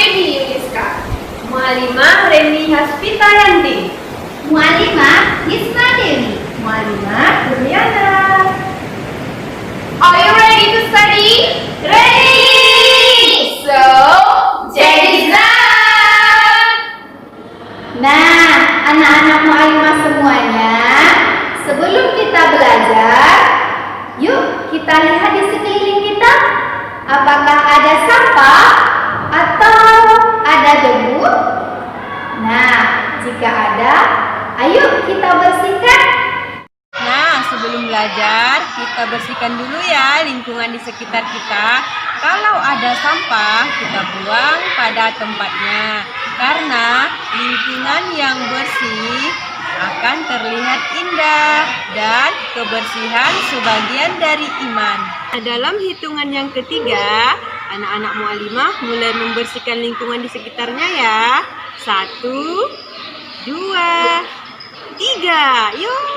Reni Yuliska. Mualimah Reni Haspita Yandi. Mualimah Nisma Dewi. Mualimah Duryana. Are you ready to study? Ready! So, Jadizan! Nah, anak-anak mualimah semuanya, sebelum kita belajar, yuk kita lihat di sekeliling kita. Apakah ada sampah atau ada debu? Nah, jika ada, ayo kita bersihkan. Nah, sebelum belajar, kita bersihkan dulu ya lingkungan di sekitar kita. Kalau ada sampah, kita buang pada tempatnya. Karena lingkungan yang bersih akan terlihat indah dan kebersihan sebagian dari iman. Nah, dalam hitungan yang ketiga, anak-anak mualimah mulai membersihkan lingkungan di sekitarnya ya. 1, 2, 3, yuk!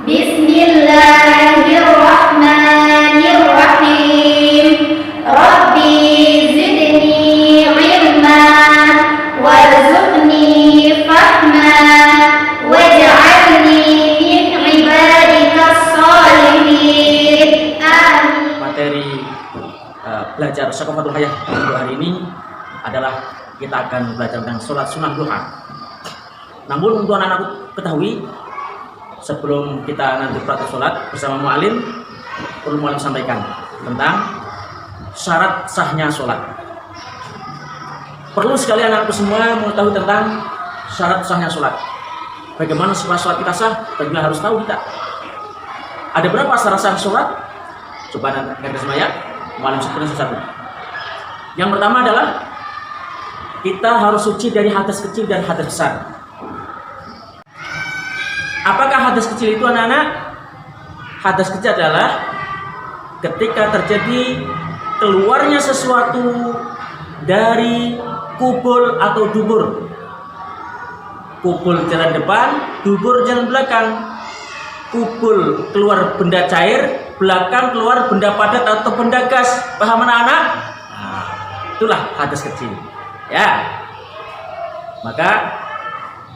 Bismillahirrahmanirrahim. Rabbi zidni ilma warzuqni fahma waj'alni min ibadikas sholihin. Amin. Materi belajar Syaqafatul Hayah untuk hari ini adalah kita akan belajar tentang sholat sunnah duha. Namun untuk anak-anak ketahui, sebelum kita nanti praktek sholat bersama mu'alim, perlu mu'alim sampaikan tentang syarat sahnya sholat. Perlu sekali anak-anakku semua mengetahui tentang syarat sahnya sholat. Bagaimana supaya sholat kita sah, tentunya harus tahu kita. Ada berapa syarat sah sholat? Coba nanti semua ya, mu'alim sebutkan satu. Yang pertama adalah kita harus suci dari hadas kecil dan hadas besar. Apakah hadas kecil itu anak-anak? Hadas kecil adalah ketika terjadi keluarnya sesuatu dari kubul atau dubur. Kubul jalan depan, dubur jalan belakang. Kubul keluar benda cair, belakang keluar benda padat atau benda gas. Paham anak-anak? Nah, itulah hadas kecil. Ya. Maka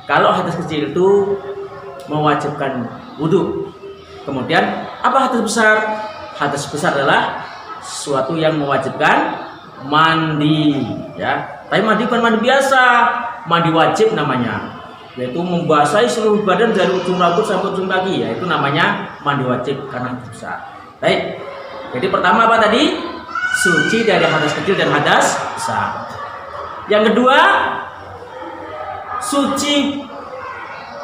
kalau hadas kecil itu mewajibkan wudhu. Kemudian apa hadas besar? Hadas besar adalah sesuatu yang mewajibkan mandi, ya. Tapi mandi bukan mandi biasa, mandi wajib namanya, yaitu membasahi seluruh badan dari ujung rambut sampai ujung kaki, ya. Itu namanya mandi wajib karena hadas besar. Baik. Jadi pertama apa tadi? Suci dari hadas kecil dan hadas besar. Yang kedua, suci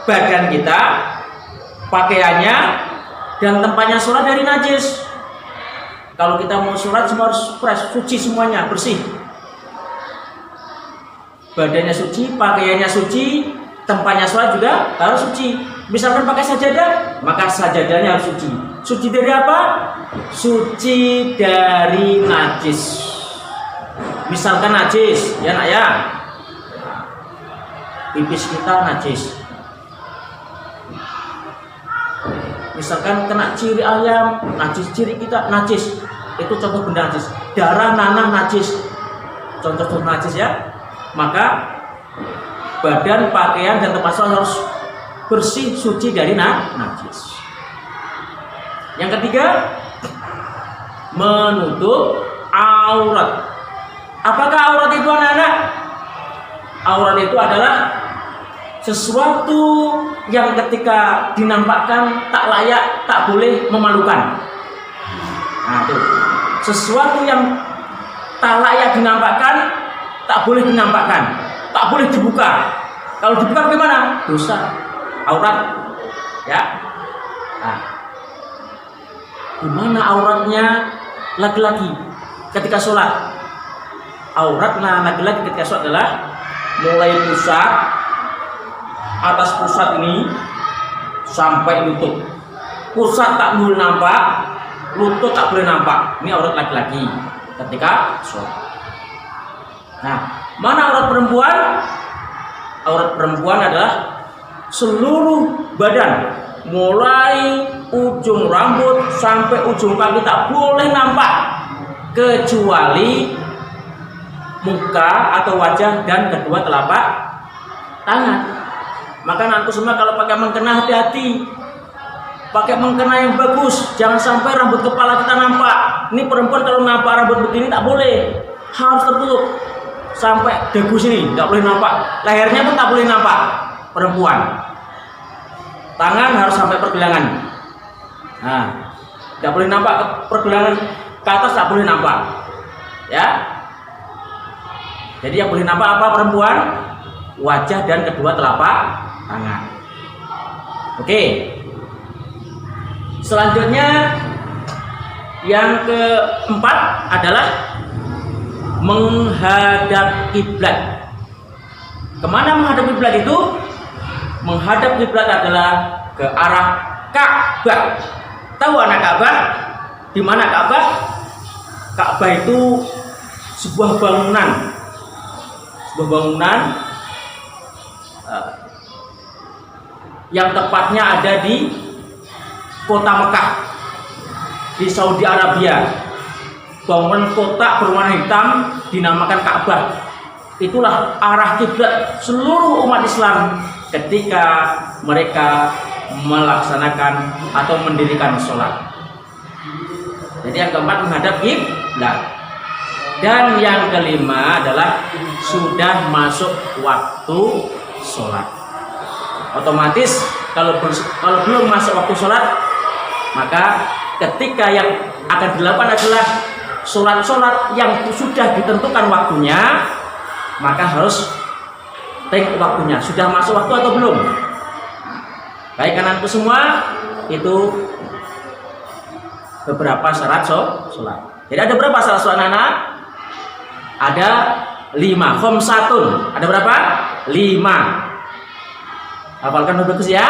badan kita, pakaiannya, dan tempatnya sholat dari najis. Kalau kita mau sholat semua harus fresh, suci semuanya, bersih. Badannya suci, pakaiannya suci, tempatnya sholat juga harus suci. Misalkan pakai sajadah, maka sajadahnya harus suci. Suci dari apa? Suci dari najis. Misalkan najis, ya nak ya, pipis kita najis. Misalkan kena ciri ayam, najis, ciri kita najis. Itu contoh benda najis. Darah, nanah najis. Contoh najis, ya. Maka badan, pakaian, dan tempat sholat harus bersih, suci dari najis. Yang ketiga, menutup aurat. Apakah aurat itu anak-anak? Aurat itu adalah sesuatu yang ketika dinampakkan tak layak, tak boleh, memalukan. Nah itu, sesuatu yang tak layak dinampakkan, tak boleh dinampakkan, tak boleh dibuka. Kalau dibuka bagaimana? Dosa, aurat, ya. Nah, gimana auratnya laki-laki ketika sholat? Auratnya laki-laki ketika sholat adalah mulai pusat, atas pusat ini sampai lutut. Pusat tak boleh nampak, lutut tak boleh nampak. Ini aurat laki-laki ketika sholat. Nah, mana aurat perempuan? Aurat perempuan adalah seluruh badan, mulai ujung rambut sampai ujung kaki tak boleh nampak, kecuali muka atau wajah dan kedua telapak tangan. Maka anakku semua kalau pakai mengkena hati-hati, pakai mengkena yang bagus, jangan sampai rambut kepala kita nampak. Ini perempuan kalau nampak rambut begini tak boleh, harus tertutup sampai dagu sini, tak boleh nampak. Lehernya pun tak boleh nampak perempuan. Tangan harus sampai pergelangan. Nah, tak boleh nampak pergelangan ke atas, tak boleh nampak. Ya. Jadi yang boleh nampak apa perempuan? Wajah dan kedua telapak tangan. Oke. Selanjutnya yang keempat adalah menghadap kiblat. Kemana menghadap kiblat itu? Menghadap kiblat adalah ke arah Ka'bah. Tahu anak Ka'bah? Di mana Ka'bah? Ka'bah itu sebuah bangunan. Sebuah bangunan yang tepatnya ada di kota Mekah di Saudi Arabia. Bangunan kotak berwarna hitam dinamakan Ka'bah. Itulah arah kiblat seluruh umat Islam ketika mereka melaksanakan atau mendirikan sholat. Jadi yang keempat menghadap kiblat. Dan yang kelima adalah sudah masuk waktu sholat. Otomatis kalau belum masuk waktu sholat, maka ketika yang akan dilakukan adalah sholat-sholat yang sudah ditentukan waktunya, maka harus tengok waktunya, sudah masuk waktu atau belum. Baik anakku semua, itu beberapa syarat sholat. Jadi ada berapa syarat sholat anak? Ada 5. Khomsatun. Ada berapa? 5. Hafalkan bagus ya.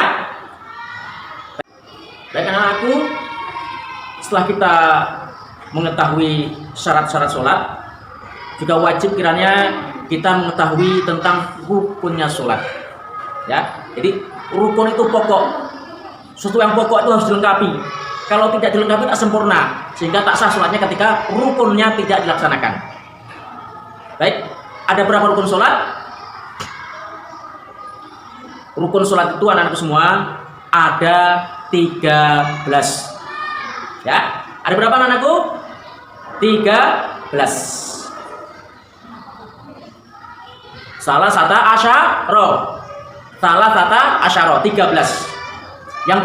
Baik anak-anakku, setelah kita mengetahui syarat-syarat sholat, juga wajib kiranya kita mengetahui tentang rukunnya sholat. Ya, jadi rukun itu pokok. Sesuatu yang pokok itu harus dilengkapi. Kalau tidak dilengkapi tak sempurna, sehingga tak sah sholatnya ketika rukunnya tidak dilaksanakan. Baik, ada berapa rukun sholat? Rukun sholat itu anak-anakku semua ada 13. Ya, ada berapa anak-anakku? 13. Salah satu asyara 13. Yang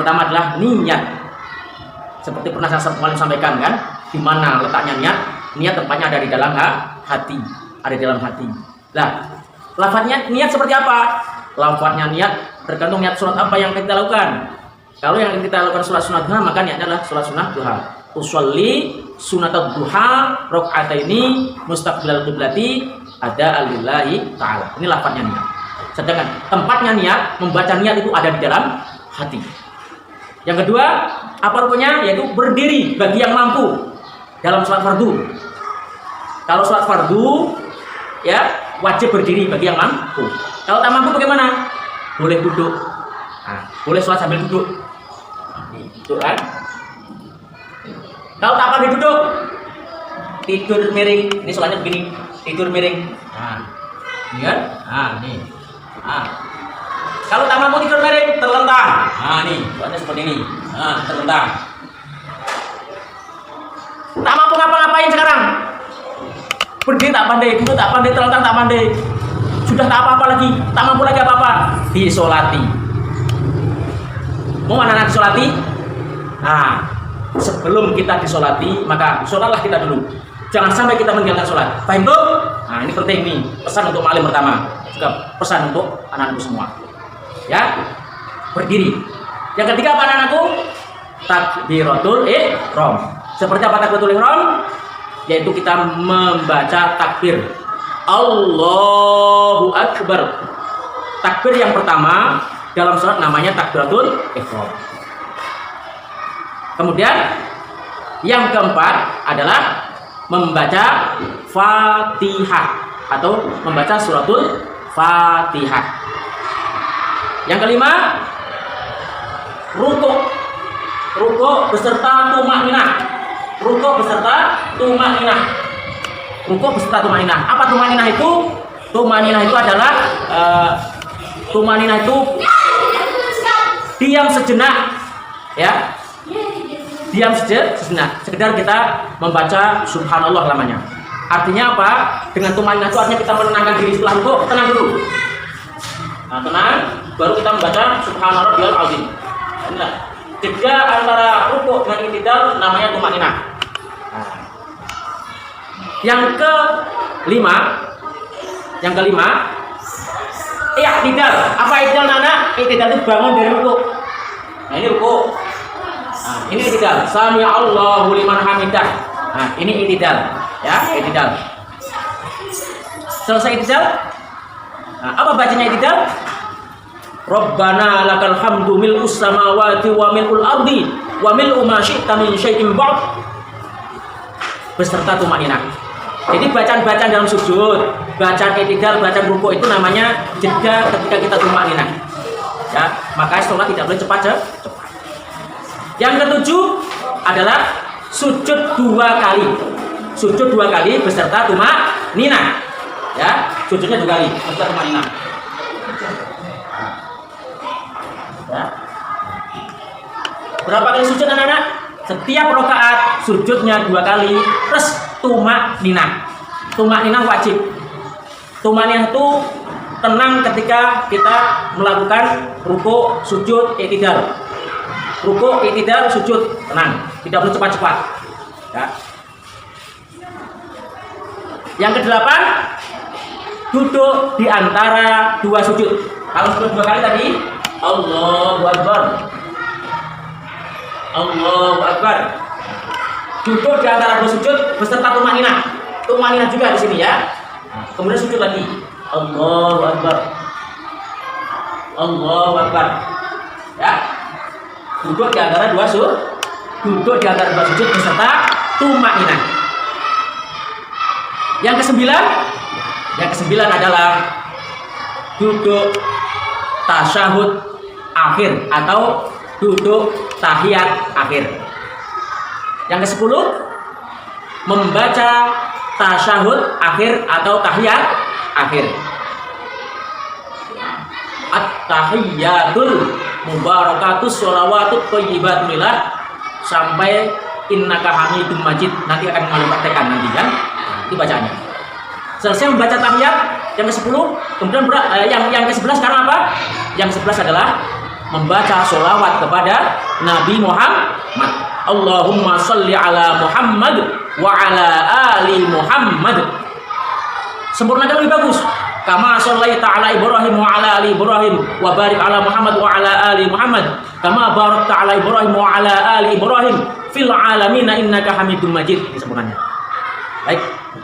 pertama adalah niat. Seperti pernah saya kemarin sampaikan kan, di mana letaknya niat? Niat tempatnya ada di dalam hati, ada di dalam hati. Nah, lafadznya niat seperti apa? Lafadznya niat tergantung niat sholat apa yang kita lakukan. Kalau yang kita lakukan sholat sunat duha, maka niatnya adalah sholat sunat duha. Usolli sunatul duha rakaataini mustaqbilal qiblati ada alillahi ta'ala. Ini lafadznya niat. Sedangkan tempatnya niat, membaca niat itu ada di dalam hati. Yang kedua, apa rukunnya? Yaitu berdiri bagi yang mampu dalam sholat fardu. Kalau sholat fardu, ya wajib berdiri bagi yang mampu. Kalau tak mampu bagaimana? Boleh duduk. Nah, boleh sholat sambil duduk. Duduk kan? Kalau tak pandai duduk, tidur miring. Ini sholatnya begini, tidur miring. Nah, ini kan? Nah, ini. Nah. Kalau tak mampu tidur miring, terlentang. Nah, nih, buatnya seperti ini. Nah, terlentang. Tak mampu ngapa-ngapain sekarang. Berdiri tak pandai, duduk tak pandai, terlentang tak pandai. Sudah tak apa-apa lagi, tak mampu lagi apa-apa. Disolati. Mau anak-anak disolati? Nah, sebelum kita disolati, maka sholatlah kita dulu. Jangan sampai kita meninggalkan sholat. Paham tuh? Nah, ini penting nih. Pesan untuk malim pertama. Juga pesan untuk anak-anakku semua. Ya, berdiri. Yang ketiga apa anak-anakku? Takbiratul ihram. Seperti apa takbiratul ihram? Yaitu kita membaca takbir Allahu Akbar. Takbir yang pertama dalam sholat namanya takbiratul ihram. Kemudian yang keempat adalah membaca Fatihah atau membaca suratul Fatihah. Yang kelima, rukuk beserta tumakninah. Rukuk beserta tumakninah. Apa tumakninah itu? Tumakninah itu adalah tumakninah itu diam sejenak, ya. Diam sejenak. Sekedar kita membaca subhanallah lamanya. Artinya apa? Dengan tumakninah itu artinya kita menenangkan diri setelah rukuk, tenang dulu. Nah, tenang, baru kita membaca subhanarabbiyal azim. Nah, jeda antara rukuk dengan i'tidal namanya tumakninah. Nah. Yang kelima, i'tidal. Apa i'tidal anak? I'tidal itu bangun dari rukuk. Nah, ini rukuk. Nah, ini i'tidal. Sami Allahu liman hamidah. Nah, ini i'tidal, ya, i'tidal. Selesai i'tidal. Nah, apa bacanya i'tidal? Rabbana lakal hamdu mil'us samawati wa mil'ul ardi wa mil'u ma syi'ta min syai'in ba'd. Beserta tumakninah. Jadi bacaan-bacaan dalam sujud, bacaan i'tidal, bacaan rukuk itu namanya jeda ketika kita tumakninah. Ya, maka sholat tidak boleh cepat. Yang ketujuh adalah sujud 2 kali. Sujud 2 kali beserta tumakninah. Ya, sujudnya 2 kali beserta tumakninah. Ya. Berapa kali sujud anak-anak? Setiap rakaat sujudnya 2 kali plus tumakninah. Tumakninah wajib. Tumakninah itu tenang ketika kita melakukan rukuk, sujud, i'tidal. Rukuk, i'tidal, sujud, tenang. Tidak perlu cepat-cepat. Ya. Yang kedelapan, duduk di antara 2 sujud. Kalau sujud 2 kali tadi, Allahu Akbar. Allahu Akbar. Duduk di antara 2 sujud beserta tumakninah. Tumakninah juga di sini ya. Kemudian sujud lagi. Allahu Akbar. Allahu Akbar. Ya. Duduk di antara 2 sujud. Duduk di antara 2 sujud beserta tumakninah. Yang kesembilan adalah duduk tasyahud akhir atau duduk tahiyat akhir. Yang ke-10, membaca tasyahud akhir atau tahiyat akhir. At-tahiyyatul mubarakatus sholawatut thayyibatun lillah sampai innaka hamidum majid. Nanti akan kami praktekkan nanti kan. Itu bacaannya. Selesai membaca tahiyat yang ke-10, kemudian yang ke-11 sekarang apa? Yang ke-11 adalah membaca sholawat kepada Nabi Muhammad. Allahumma sholli ala Muhammad wa ala ali Muhammad. Sempurnakan lebih bagus. Kama shallaita ala Ibrahim wa ala ali Ibrahim wa barik ala Muhammad wa ala ali Muhammad. Kama barakta ala Ibrahim wa ala ali Ibrahim fil alamin innaka Hamidum Majid. Disempurnakannya. Baik.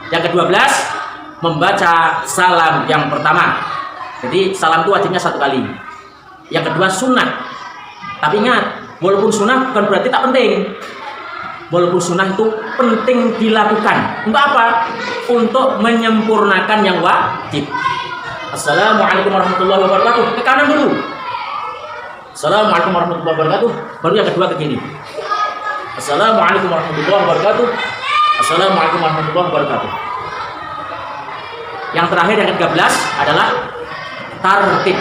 Yang ke-12, membaca salam yang pertama. Jadi salam itu wajibnya 1 kali. Yang kedua sunnah. Tapi ingat, walaupun sunnah bukan berarti tak penting. Walaupun sunnah itu penting dilakukan. Untuk apa? Untuk menyempurnakan yang wajib. Assalamualaikum warahmatullahi wabarakatuh. Ke kanan dulu. Assalamualaikum warahmatullahi wabarakatuh. Baru yang kedua ke kiri. Assalamualaikum warahmatullahi wabarakatuh. Assalamualaikum warahmatullahi wabarakatuh. Yang terakhir yang ke-13 adalah tartib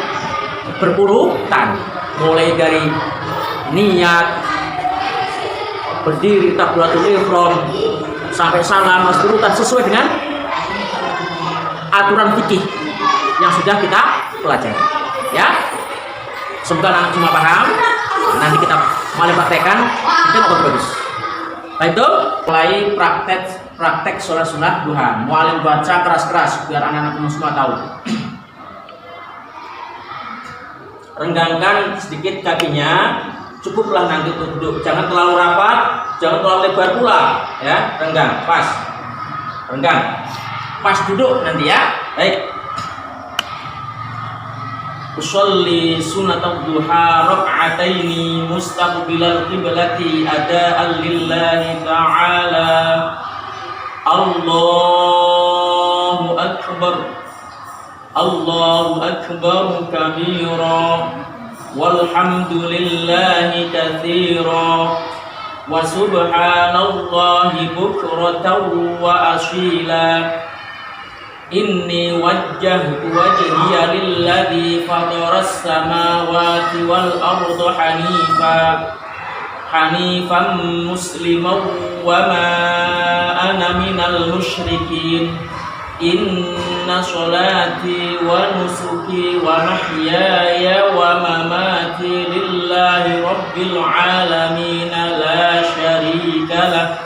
berurutan, mulai dari niat, berdiri, takbiratul ihram sampai salam, harus berurutan sesuai dengan aturan fikih yang sudah kita pelajari. Ya, semoga anak semua paham. Nanti kita mulai praktekkan, kita bagus. Baik itu, mulai praktek sholat sunnah duha. Mualim baca keras-keras biar anak-anak semua tahu. Renggangkan sedikit kakinya, cukuplah nanti untuk duduk. Jangan terlalu rapat, jangan terlalu lebar pula, ya. Renggang, pas. Renggang, pas duduk nanti ya. Baik. Usolli sunatul duha rak'ataini mustaqbilal qiblati ada'an lillahi ta'ala. Allahu akbar. Allahu akbar kabira walhamdulillahi katsira wa subhanallahi bukratan wa asila. Inni wajjahtu wajhiya lilladzi fataras samawati wal arda hanifan musliman wa ma ana minal musyrikin. Inna sholati wa nusuki wa mahyaya wa mamati lillahi rabbil alamin la syarika lah.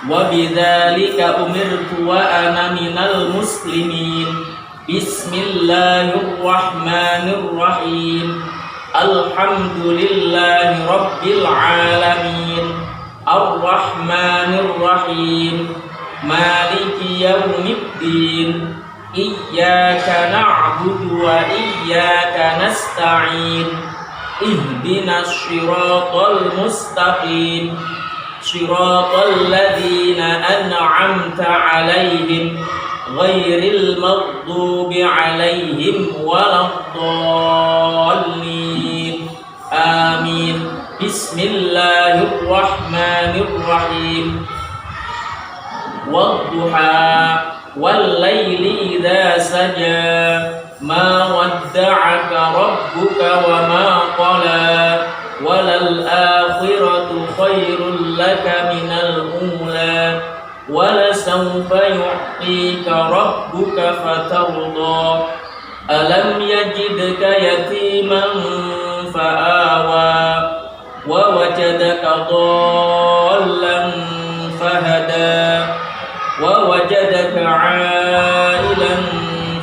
Wa bidzalika umirtu wa ana minal muslimin. Bismillahirrahmanirrahim. Alhamdulillahi rabbil alamin. Ar-Rahmanir-Rahim. Maliki yaumiddin. Iyyaka na'budu wa iyyaka nasta'in. Ihdinas shiratal mustaqim. Shiratal ladzina an'amta 'alaihim ghairil maghdubi 'alaihim waladdallin. Amin. Bismillahirrahmanirrahim. Wadduha wal-laili idza saja ma wadda'aka rabbuka wa ma qala walal akhiratu khairul laka minal ula wala sawfa yu'tika rabbuka fatarda. Alam yajidka yatiman fa'awa wa wajadaka dhallan fahada wa wajadaka 'ailan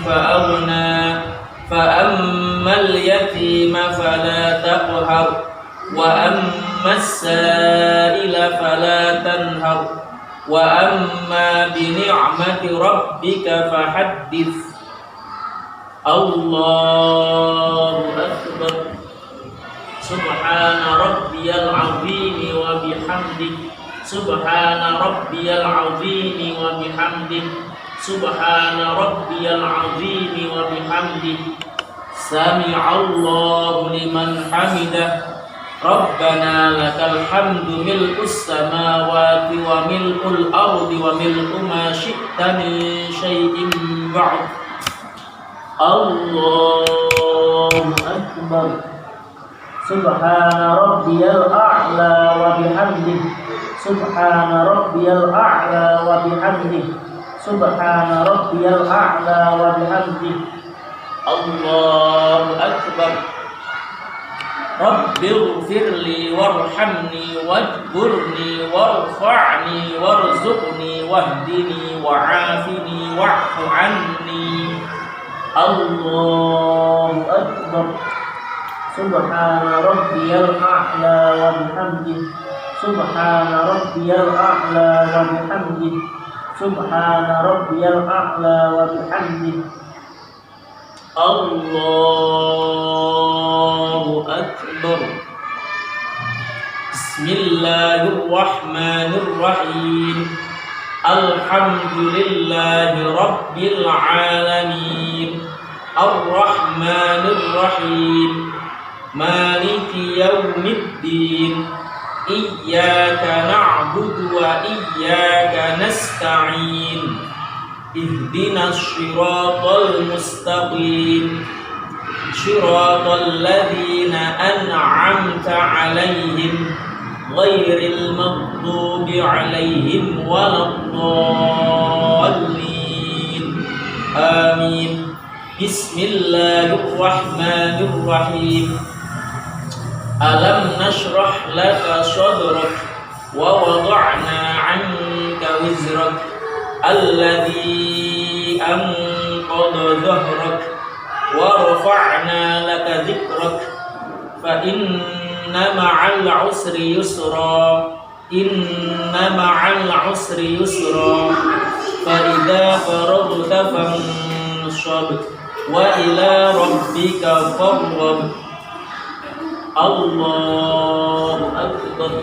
fa'aghna fa ammal yatima fala taqhar wa ammas sa'ila fala tanhar wa amma bi ni'mati rabbika fahaddits. Allahu akbar. Subhana rabbiyal azim wa bihamdihi. Subhana rabbiyal azim wa bihamdihi. Subhana rabbiyal azim wa bihamdihi. Sami'allahu liman hamidah. Rabbana lakal hamdu mil'us samawati wa mil'ul ardi wa mil'u ma syi'ta min syai'in ba'd. Allahu akbar. Subhana rabbiyal a'la wa bihamdihi. Subhana rabbiyal a'la wa bihamdihi. Subhana rabbiyal a'la wa bihamdihi. Allahu akbar. Rabbighfirli warhamni wajburni warfa'ni warzuqni wahdini wa'afini wa'fu anni. Allahu akbar. Subhana rabbiyal a'la wa bihamdihi. Subhana rabbiyal a'la wa bihamdihi. Subhana rabbiyal a'la wa bihamdihi. Allahu akbar. Bismillahirrahmanirrahim. Alhamdulillahi rabbil alamin. Ar-Rahmanir-Rahim. Maliki yaumiddin. Iyyaka na'budu wa iyyaka nasta'in. Ihdinas shiratal mustaqim. Shiratal ladzina an'amta 'alaihim ghairil maghdubi 'alaihim waladdallin. Amin. Bismillahirrahmanirrahim. Alam nashrah laka sadrak wa wada'na 'anka wizrak alladhi anqadha dhahrak wa rafa'na laka dhikrak fa inna ma'al 'usri yusra. Inna ma'al 'usri yusra. Fa idza faragta fanshab wa ila rabbika farghab. Allahu akbar.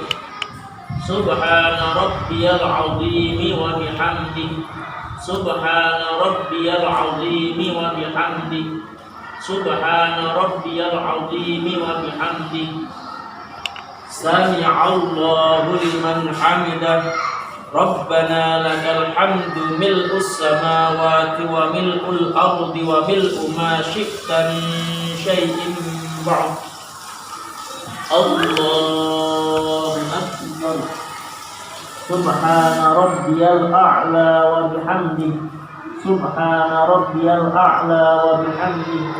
Subhana rabbiyal azim wa bihamdihi. Subhana rabbiyal azim wa bihamdihi. Subhana rabbiyal azim wa bihamdihi. Sami'allahu liman hamidah. Rabbana lakal hamdu mil'us samawati wa mil'ul ardi wa mil'u ma syi'ta min syai'in ba'd. Allahu akbar. Subhana rabbiyal a'la wa bihamdihi. Subhana rabbiyal a'la wa bihamdihi.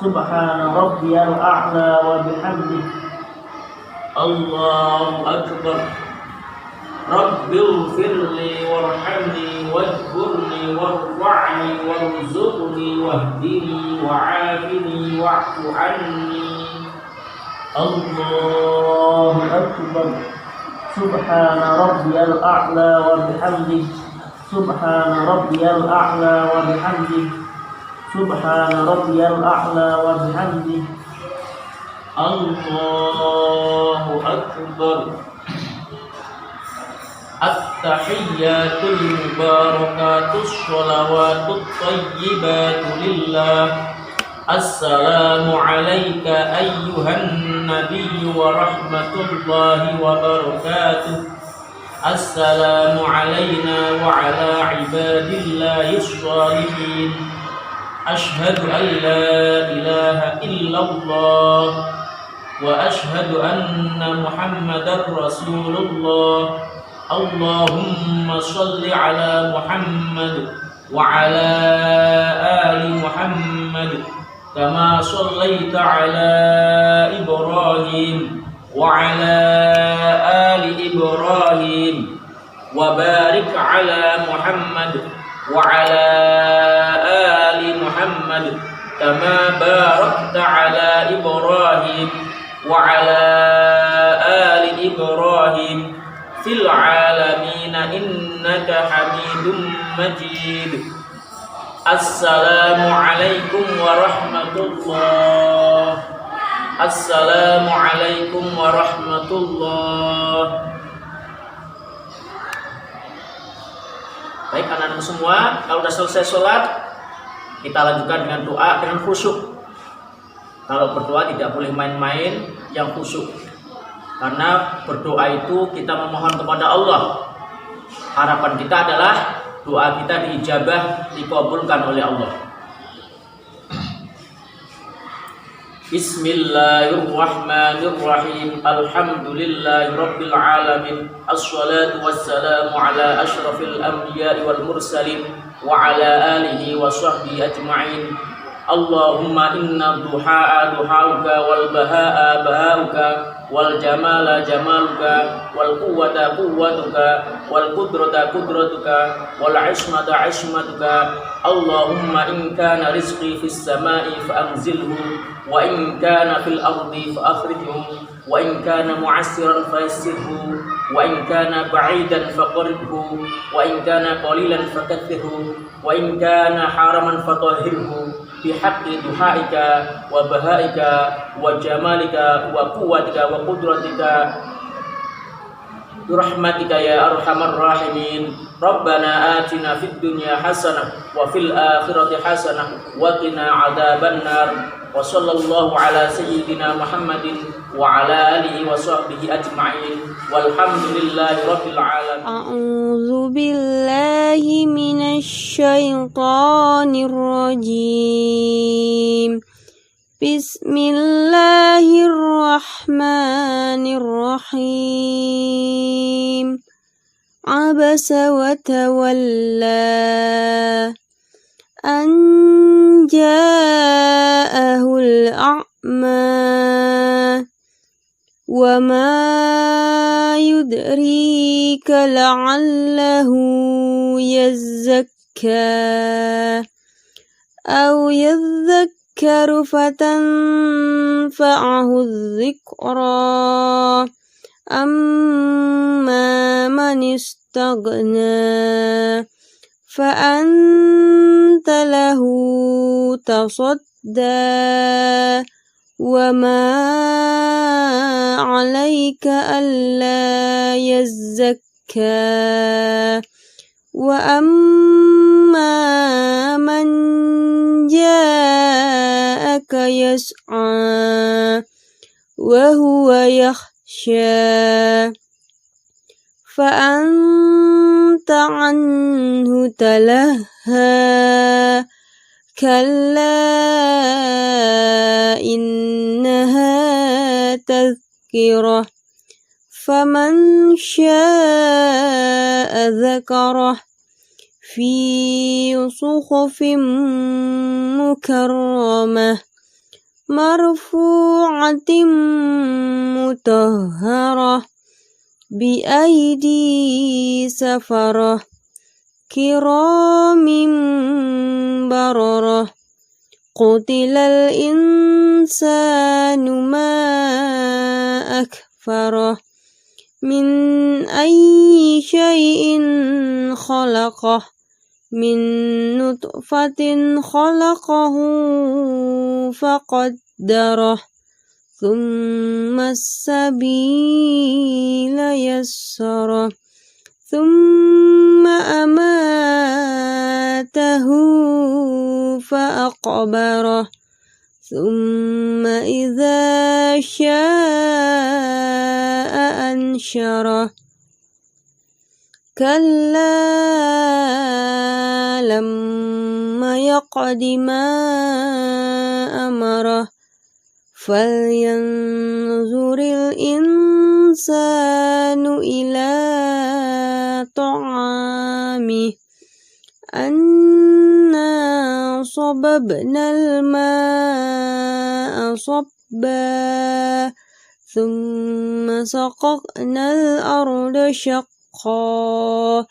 Subhana rabbiyal a'la wa bihamdihi. Allahu akbar. Rabbighfirli warhamni wajburni warfa'ni warzuqni wahdini wa'afini wa'fu anni. Allahu akbar. Subhana rabbiyal a'la wa bihamdihi. Subhana rabbiyal a'la wa bihamdihi. Subhana rabbiyal a'la wa bihamdihi. Allahu akbar. At-tahiyyatul mubarakatus sholawatut thayyibatu lillah. Assalamu alayka ayyuhan nabiyyu wa rahmatullahi wa barakatuh. Assalamu alayna wa ala ibadillahis shalihin. Ashhadu an la ilaha illallah wa ashhadu anna Muhammadar Rasulullah. Allahumma shalli ala Muhammad wa ala ali Muhammad kama shallaita ala Ibrahim wa ala ali Ibrahim wa barik ala Muhammad wa ala ali Muhammad kama barakta ala Ibrahim wa ala ali Ibrahim fil alamin innaka Hamidum Majid. Assalamualaikum warahmatullah. Assalamualaikum warahmatullah. Baik anak-anak semua, kalau sudah selesai sholat, kita lanjutkan dengan doa dengan khusyuk. Kalau berdoa tidak boleh main-main, yang khusyuk. Karena berdoa itu kita memohon kepada Allah. Harapan kita adalah doa kita diijabah, dikabulkan oleh Allah. Bismillahirrahmanirrahim. Alhamdulillahirabbil alamin. Assalatu wassalamu ala asyrafil anbiya'i wal mursalin wa ala alihi wa sahbihi ajma'in. Allahumma inna duha'a duha'uka wal baha'a baha'uka wal jamala jamaluka wal quwwata quwwatuka wal qudrata qudratuka wal ismata ismatuka. Allahumma in kana rizqi fis sama'i fa anzilhu wa in kana fil ardi fa akhrijhu wa in kana mu'assiran fa yassirhu wa in kana ba'idan fa qaribhu wa in kana qalilan fa kaththirhu wa in kana haraman fa tahhirhu bihaqqi duhaika wa bahaika wa jamalika wa quwwatika wa qudratika birahmatika ya arhamar rahimin. Rabbana atina fid dunya hasanah wa fil akhirati hasanah wa qina adzabannar. Wa sallallahu ala sayyidina Muhammadin wa ala alihi wa sahbihi ajma'in. Walhamdulillahi rabbil alamin. A'udzu billahi minasy syaithanir rajim. Bismillahirrahmanirrahim. Abasa wa tawalla an ja'ahul a'ma wa ma yudrika la'allahu yazzakka aw yadhakkaru fatanfa'ahu dhikra amma man istaghna fa'anta lahu tasadda wa ma 'alaika alla yazzakka wa amma man ja'aka yas'a wa huwa yakhsha fa'anta 'anhu talahha kalla innaha tadhkirah faman syaa'a dzakarah fi suhufin mukarramah marfu'atin mutahharah bi aidi safarah kiramin bararah. Qutilal insanu ma akfarah min ayyi syai'in khalaqah min nutfatin khalaqahu faqaddarah thumma as-sabila yassarah thumma amatahu fa'aqbarah thumma idza syaa'a ansyarah kalla lamma yaqdi ma amarah falyanzuril insanu ila ta'amih anna sababnal ma'a sabba thumma saqaqnal arda shaqqa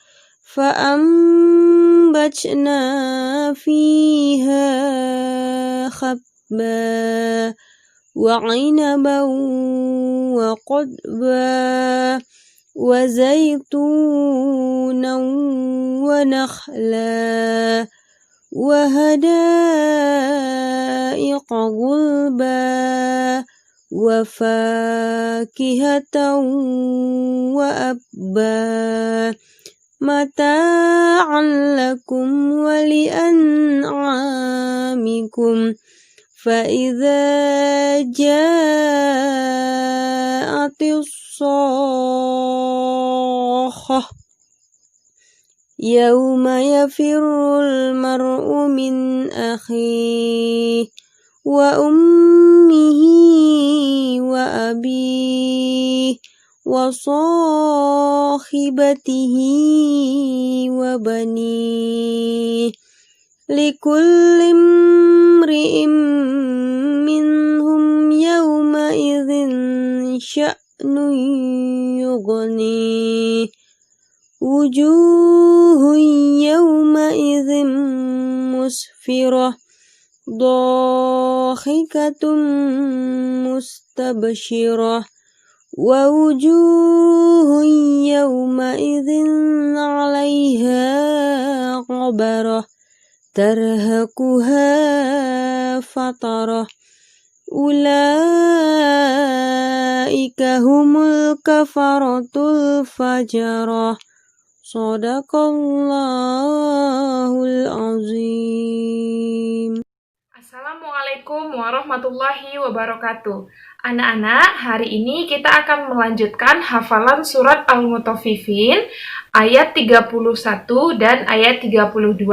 fa'ambatna fiha habba wa 'inaban wa qadba wa zaytunan wa nakhla wa hadaiqa gulba wa fakihatan wa abba mata'an lakum wa li'an'amikum fa idza jaa وجاءت الصاخة يوم يفر المرء من أخيه وأمه وأبيه وصاحبته وبنيه لكل امرئ منهم يومئذ شأن يغنيه وجوه يومئذ مسفرة ضاحكة مستبشرة ووجوه يومئذ عليها غبرة ترهقها فترة أولئك هم الكفرة الفجرة Sadaqallahul azim. Assalamualaikum warahmatullahi wabarakatuh. Anak-anak, hari ini kita akan melanjutkan hafalan surat Al-Mutaffifin ayat 31 dan ayat 32.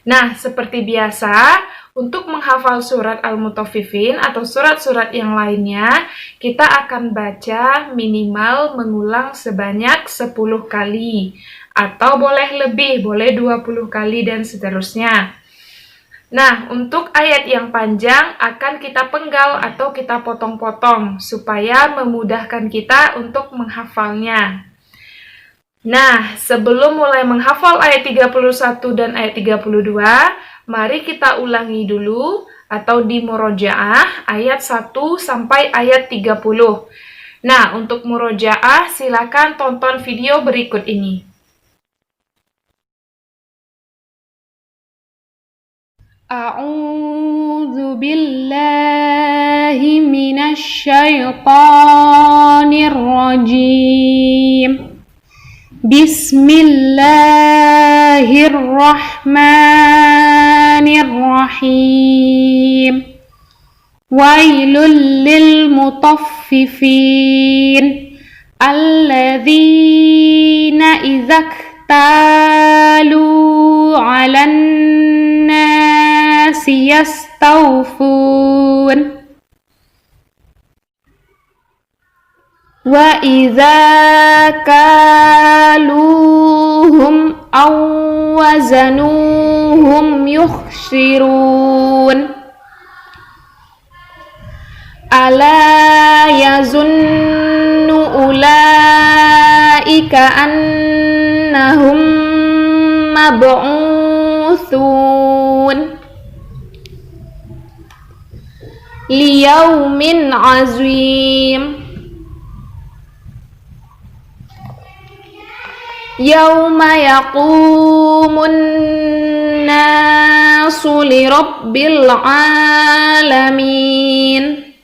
Nah, seperti biasa, untuk menghafal surat Al-Mutaffifin atau surat-surat yang lainnya, kita akan baca minimal mengulang sebanyak 10 kali. Atau boleh lebih, boleh 20 kali dan seterusnya. Nah, untuk ayat yang panjang akan kita penggal atau kita potong-potong supaya memudahkan kita untuk menghafalnya. Nah, sebelum mulai menghafal ayat 31 dan ayat 32, mari kita ulangi dulu atau di murojaah ayat 1 sampai ayat 30. Nah, untuk murojaah silakan tonton video berikut ini. A'udzu billahi minasy syaithanir rajim. Bismillahirrahmanirrahim. Wailul lil mutaffifin alladzina idza iktalu 'alan nasi yastawfun wa idza kaluhum aw wazanuhum yukhsirun ala yazunnu ulaika annahum mab'utsun liyaumin azim Yawma yaqumun nasu li rabbil alamin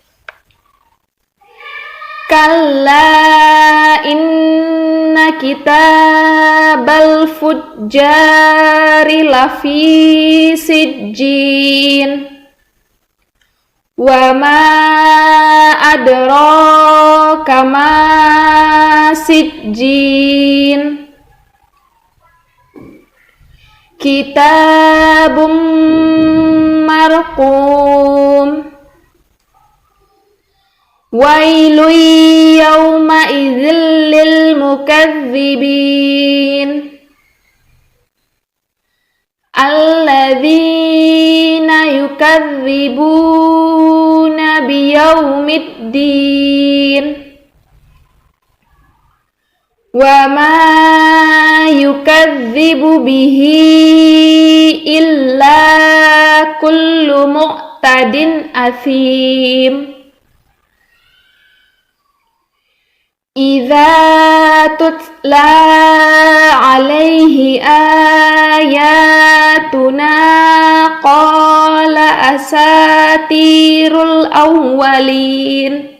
Kalla inna kitabal fujjari lafi sijjin Wa ma adraka ma sijjin Kitabum marqum Wailu yawma idzil lil mukadzibin Alladzina yukadzibuna biyaumiddin Wa ma yukadzibu bihi illa kullu mu'tadin athim Idza tutla alaihi ayatuna qala asatirul awwalin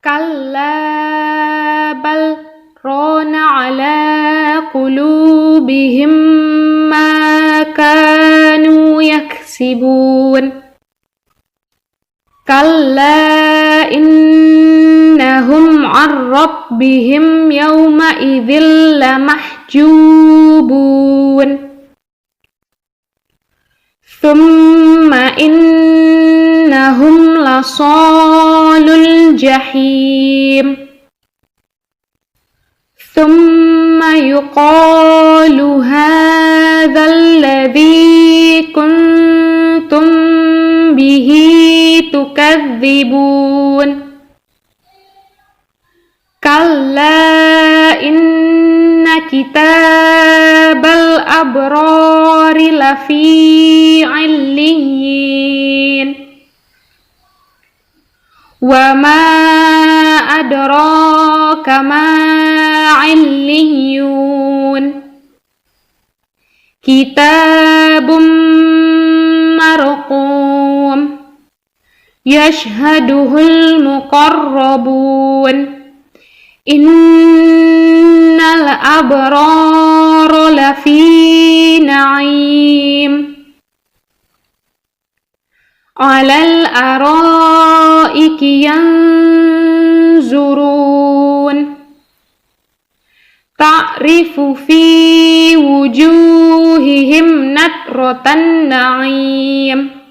Kalla bal rana ala qulubihim ma يكسبون كلا إنهم عن ربهم يومئذ لمحجوبون ثم إنهم لصال الجحيم ثم يقال هذا الذي كنتم به تكذبون كلا إن كتاب الأبرار لفي عليين وما أدراك ما عليون كتاب مرقوم يشهده المقربون إن الأبرار لفي نعيم على الأرائك ينظرون تعرف في وجوههم نضرة النعيم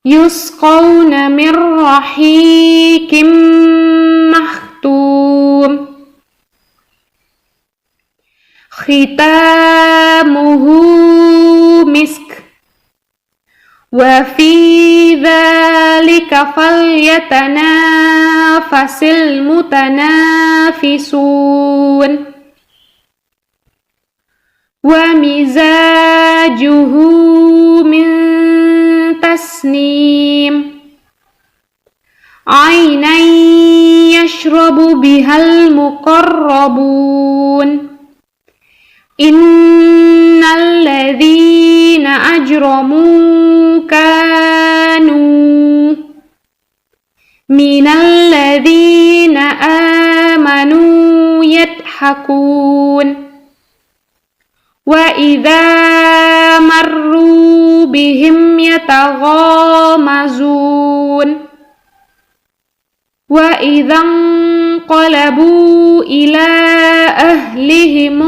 يسقون من رحيق مختوم ختامه مسك وفي ذلك فليتنافس المتنافسون ومزاجه من تسنيم عينا يشرب بها المقربون إن الذين أجرموا كانوا من الذين آمنوا يضحكون وإذا مروا بهم يتغامزون وإذا انقلبوا إلى أهلهم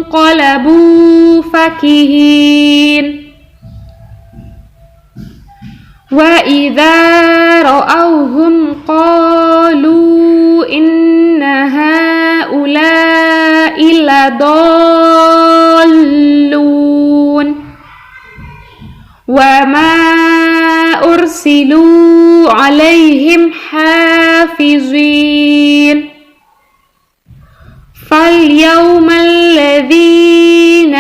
انقلبوا فكهين وإذا رأوهم قالوا إن هؤلاء لضالون وما أرسلوا عليهم حافظين فاليوم الذين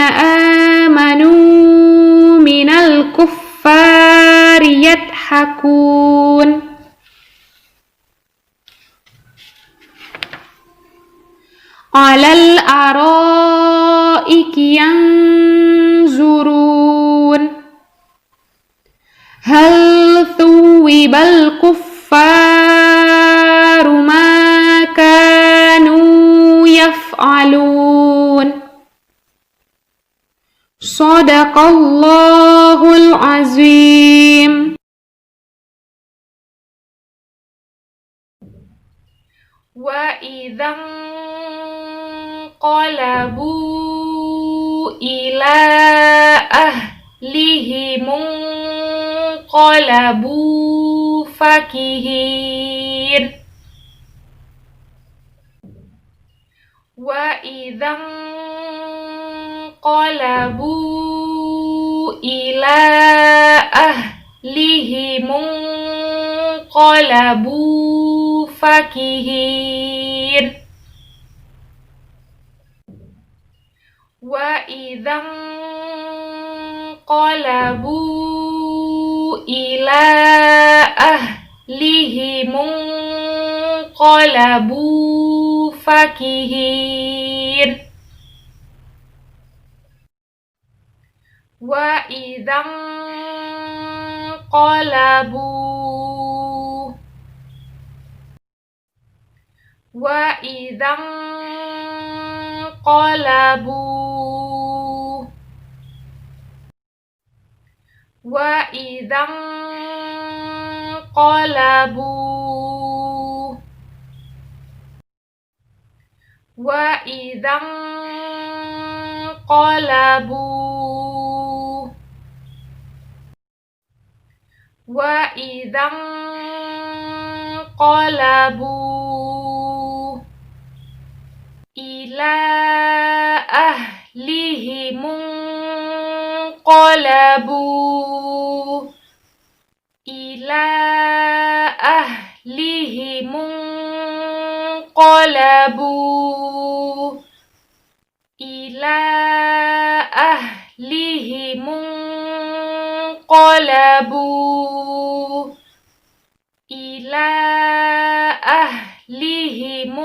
آمنوا من الكفار يضحكون على الأرائك ينظرون هل ثوب الكفار ما كانوا يفعلون صدق الله العظيم. وإذا انقلبوا إلى أهلهم انقلبوا فكهين وإذا انقلبوا إلى أهلهم انقلبوا فكهين وإذا انقلبوا إلى أهلهم انقلبوا فكهين وإذا انقلبوا Wa idzan qalabu. Wa idzan qalabu. Wa idzan qalabu ila ahlihim qalabu. Ila ahlihim qalabu. Ila ahlihim qalabu. Ila ahlihim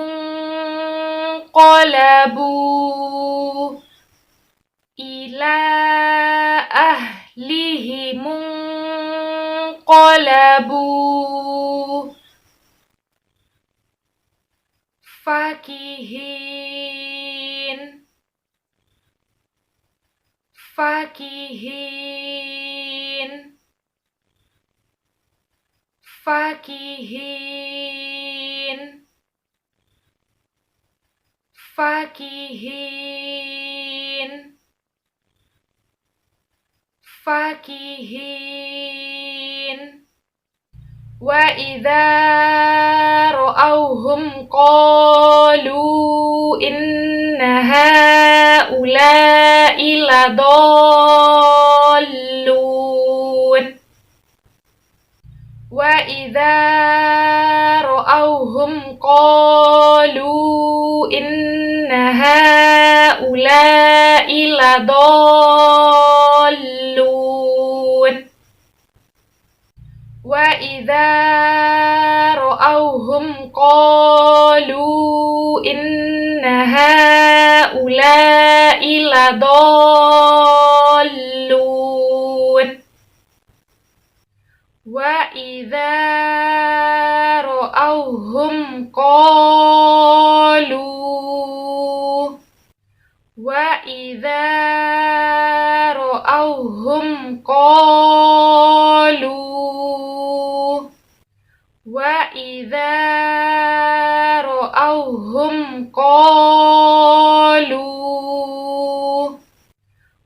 qalabu. Ila ahlihim qalabu fakihin. Fakihin. Fakihin. Fakihin. Fakihin. Wa idza ra'awhum qalu inna haula'i ladallun. Wa idza ra'awhum qalu inna haula'i ladallun. Wa idza ra'awhum qalu inna haula'i ladallun. Wa idza ra'awhum qalu. Wa idza ra'awhum qalu. Wa idza ra'awhum qalu.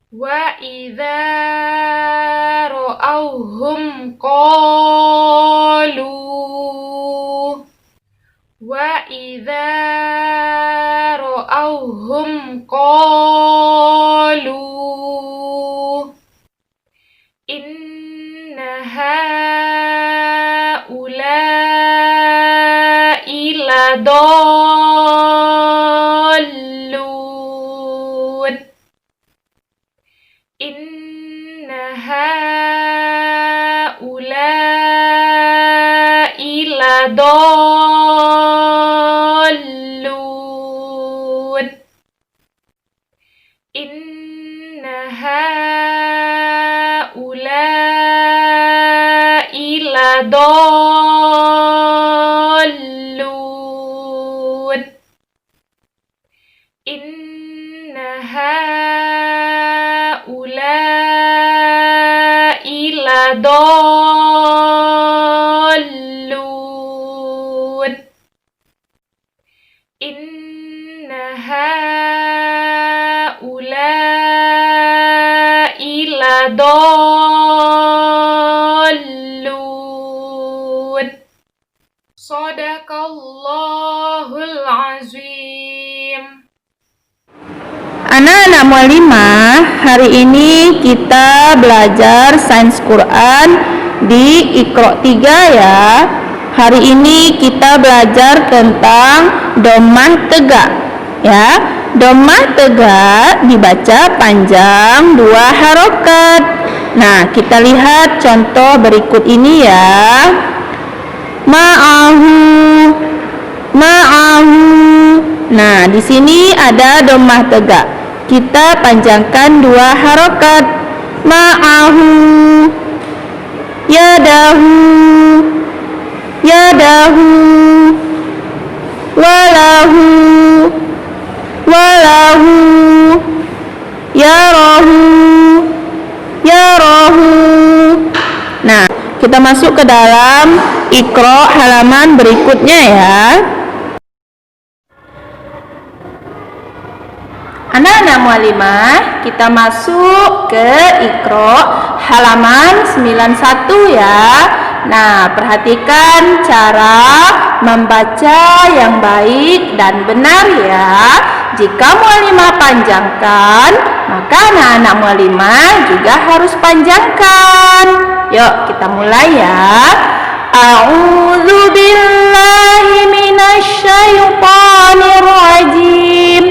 Wa idza ra'awhum qalu. Wa idza ra'awhum qalu inna haula'i ladallun. Inna haula'i ladallun. Inna haula'i ladallun. Inna haula'i ladallun. Inna haula'i ladallun. Shadaqallahul azim. Anak-anak mualimah, hari ini kita belajar sains Quran di Iqra 3 ya. Hari ini kita belajar tentang dhammah tegak ya. Dhammah tegak dibaca panjang 2 harokat. Nah, kita lihat contoh berikut ini ya. Ma'ahu, ma'ahu. Nah, di sini ada dhammah tegak. Kita panjangkan 2 harokat. Ma'ahu, yadahu, yadahu, walahu, walahu, yarahu, yarahu, kita masuk ke dalam Iqra halaman berikutnya ya. Anak-anak mualimah, kita masuk ke Iqra halaman 91 ya. Nah, perhatikan cara membaca yang baik dan benar ya. Jika mualimah panjangkan, maka anak-anak mualimah juga harus panjangkan. Yuk, kita mulai ya. A'udzu billahi minasy syaithanir rajim.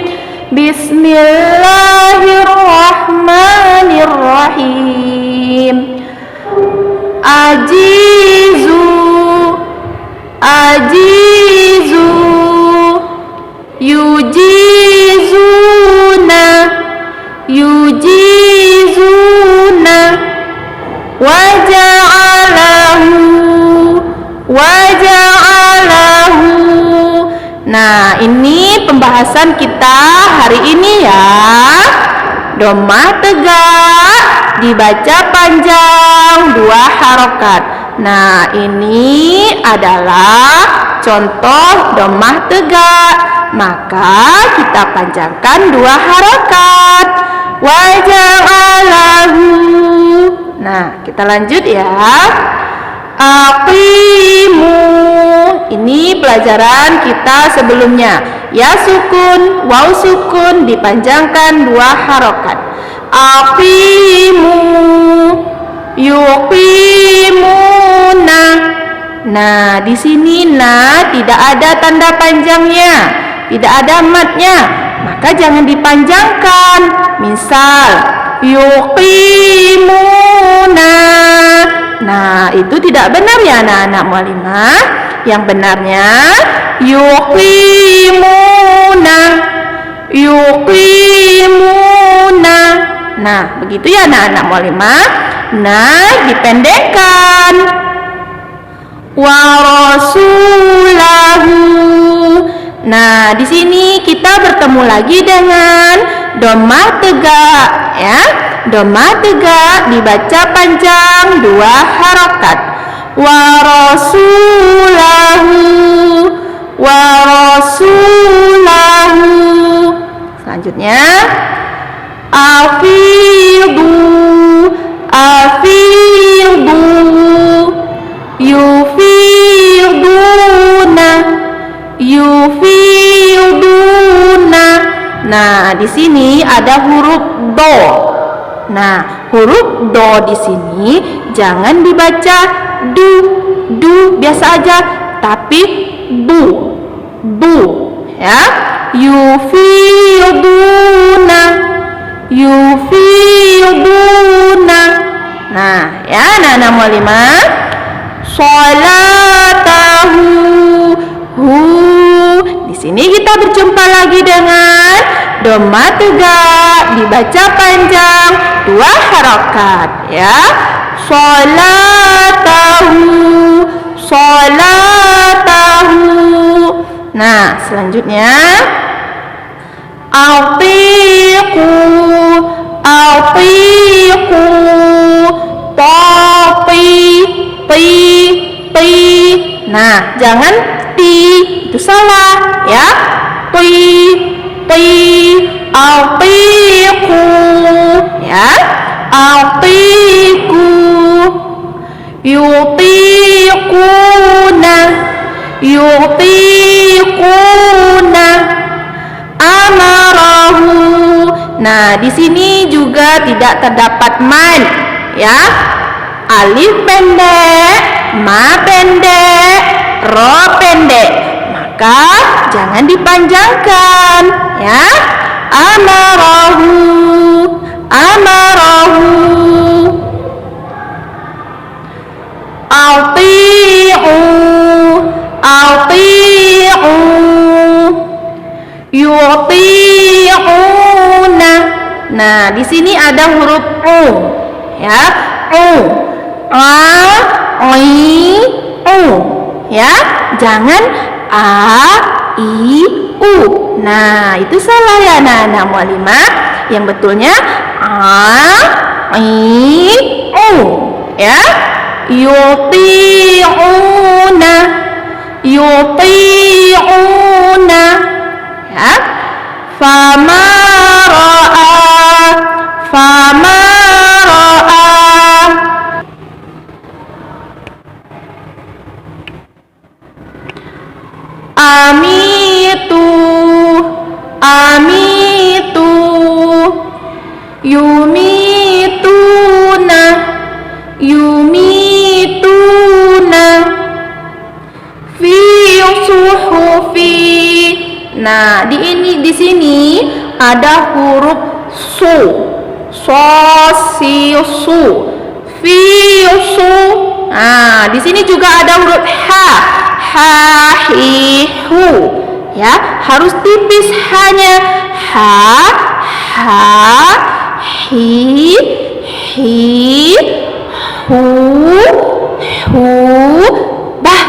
Bismillahirrahmanirrahim. Ajizu yujizuna waja'alahu. Nah, ini pembahasan kita hari ini ya. Dhammah tegak dibaca panjang 2 harokat. Nah, ini adalah contoh dhammah tegak. Maka kita panjangkan 2 harokat. Waja'alahu. Nah, kita lanjut ya. Aqimu. Ini pelajaran kita sebelumnya. Ya sukun, waw sukun dipanjangkan 2 harokat. Aqimu, yuqimuna. Nah, di sini tidak ada tanda panjangnya, tidak ada matnya, maka jangan dipanjangkan. Misal yuqimuna. Nah, itu tidak benar ya anak-anak mualimah. Yang benarnya yuqimuna. Nah, begitu ya anak-anak mualimah. Nah, dipendekkan. Wa rasulahu. Nah, di sini kita bertemu lagi dengan dhammah tegak ya. Dhammah tegak dibaca panjang 2 harokat. Wa rasulahu. Selanjutnya afidu yufiduna. Nah, di sini ada huruf do. Nah, huruf do di sini jangan dibaca du biasa aja, tapi bu ya. Yufiduna. Nah, ya anak-anak mualimah. Sholatahu. Di sini kita berjumpa lagi dengan dhammah tegak dibaca panjang 2 harokat ya. Sholatahu. Nah, selanjutnya atiqu. Nah, jangan ti, itu salah ya. Atiqu ya. Atiqu. Yutiquna. Amarahu. Nah, di sini juga tidak terdapat mad ya. Alif pendek, ma pendek, ro pendek, maka jangan dipanjangkan ya. Amarahu. Yuti'una. Nah, di sini ada huruf u ya. Ya, jangan u. Nah, itu salah ya anak-anak mualimah. Yang betulnya u ya. yuti'una, yuti'una, ya. Fama ra'a, fama ra'a. Amitu, amitu, yumituna, yumituna, fi suhufi. Nah, di sini ada huruf su, su, fi su. Nah, di sini juga ada huruf ha, hi hu. Ya, harus tipis hanya ha, hi, hu, bah.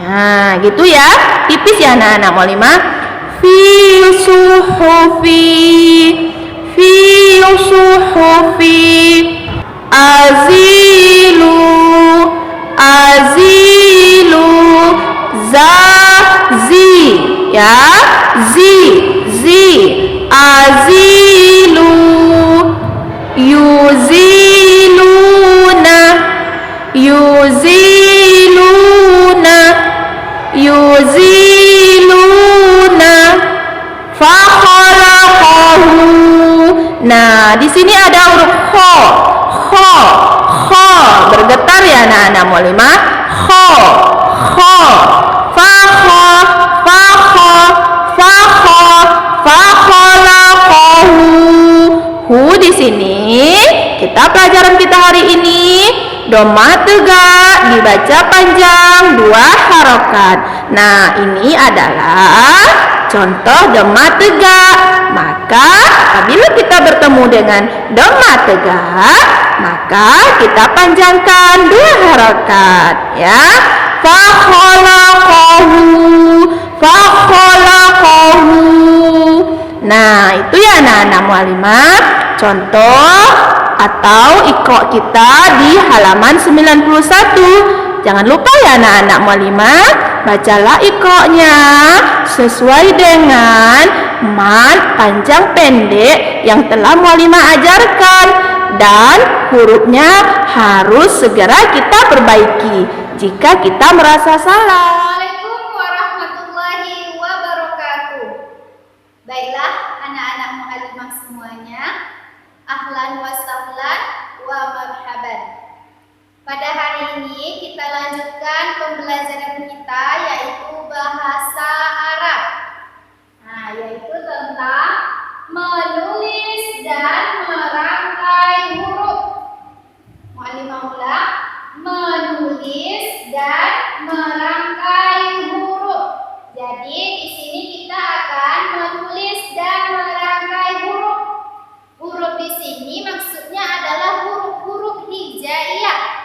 Nah, gitu ya, tipis ya anak-anak mualimah. Fi suhufi, azilu, azilu, zi, ya, zi, azilu, yuziluna, yuziluna, yuziluna, fakhalaqahu. Nah, di sini ada huruf kho, bergetar ya anak-anak mualimah. Kho, fakhalaqahu. Hu di sini kita pelajaran kita hari ini doma tegak dibaca panjang 2 harokat. Nah, ini adalah contoh doma tegak. Maka apabila kita bertemu dengan doma tegak, maka kita panjangkan 2 harokat, ya. Fakhalaqahu, fakhalaqahu. Nah, itu ya anak-anak mualimah contoh atau iqra kita di halaman 91. Jangan lupa ya anak-anak mualimah, bacalah iqra-nya sesuai dengan mat panjang pendek yang telah mualimah ajarkan, dan hurufnya harus segera kita perbaiki jika kita merasa salah. Assalamualaikum warahmatullahi wabarakatuh. Baiklah anak-anak muallimah semuanya, ahlan wa sahlan wa marhaban. Pada hari ini kita lanjutkan pembelajaran kita yaitu bahasa Arab. Nah, yaitu tentang menulis dan merangkai huruf. Muallimah ulang, menulis dan merangkai huruf. Jadi di sini kita akan menulis dan merangkai huruf. Huruf di sini maksudnya adalah huruf-huruf hijaiyah.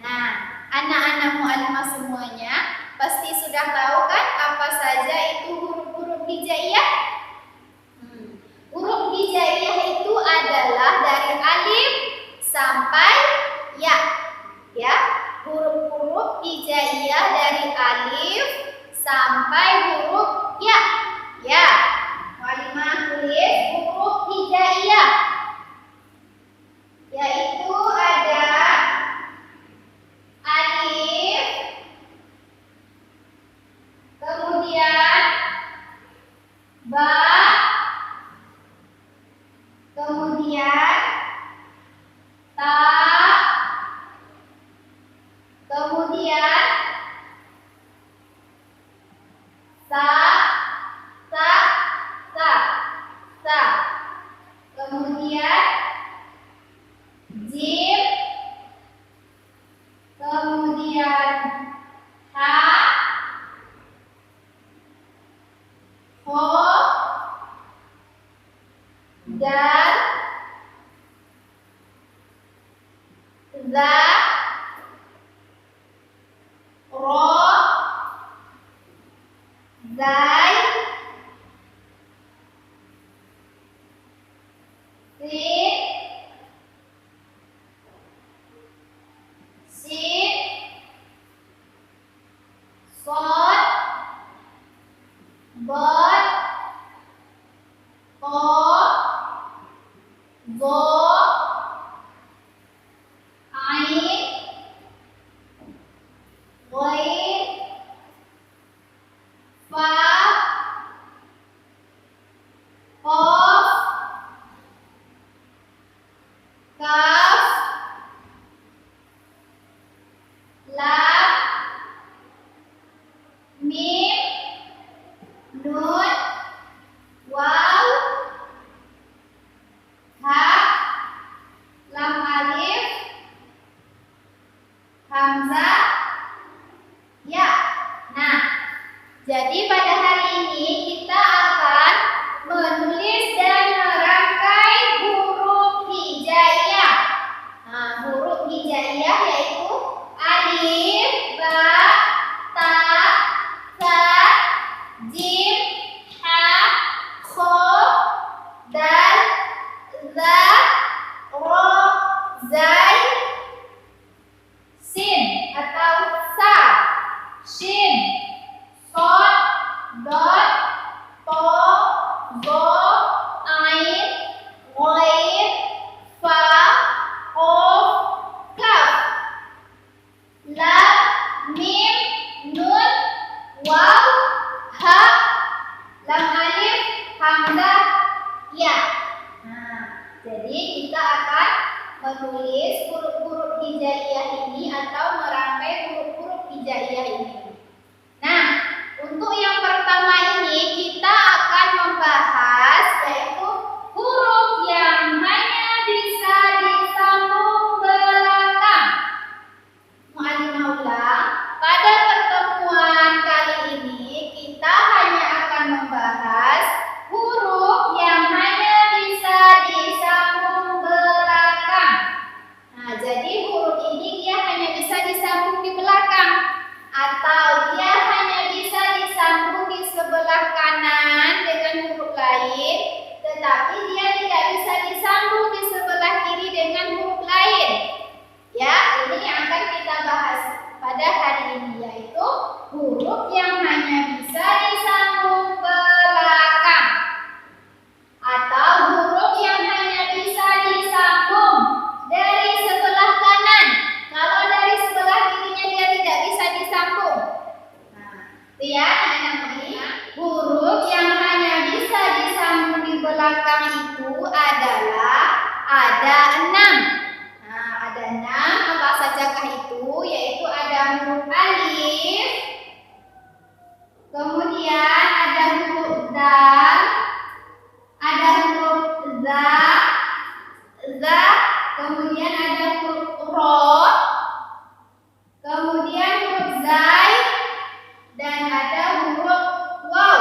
Nah, anak-anak muallimah semuanya pasti sudah tahu kan apa saja itu huruf-huruf hijaiyah? Huruf hijaiyah itu adalah dari alif sampai ya. Ya, huruf-huruf hijaiyah dari alif sampai huruf ya. Ya, muallimah tulis huruf hijaiyah. Yaitu ada alif, kemudian ba, kemudian ta, kemudian sa, hamzah, ya. Nah, jadi pada hari ini kita akan menulis dan merangkai huruf hijaiyah. Nah, huruf hijaiyah yaitu alif, ba, ta, sa, jim, ha, kho, dal, za, ro, zai, sin atau sa, shin, sod, dot, to, zo, ain, ghain, fa, qaf, kaf, lam, mim, nun, waw, ha, lam alif, hamzah, ya. Nah, jadi kita akan menulis huruf-huruf hijaiyah ini atau merangkai huruf-huruf hijaiyah ini. Nah, untuk yang pertama ini kita akan membahas yaitu huruf yang hanya bisa disambung belakang. Mu'allimah ulang, pada pertemuan kali ini kita hanya akan membahas huruf yang hanya bisa disambung belakang. Nah, jadi huruf ini dia hanya bisa disambung di belakang atau dia hanya bisa disambung di sebelah kanan dengan huruf lain, tetapi dia tidak bisa disambung di sebelah kiri dengan huruf lain. Ya, ini yang akan kita bahas pada hari ini yaitu huruf yang hanya bisa disambung belakang atau huruf yang hanya bisa disambung dari sebelah kanan. Kalau dari sebelah kirinya dia tidak bisa disambung. Nah, itu ya namanya huruf yang hanya bisa disambung di belakang itu adalah ada 6. Nah, ada 6, apa sajakah itu? Yaitu ada huruf alif, kemudian ada huruf dal, ada huruf za, kemudian ada huruf ro, kemudian huruf zai, dan ada huruf waw.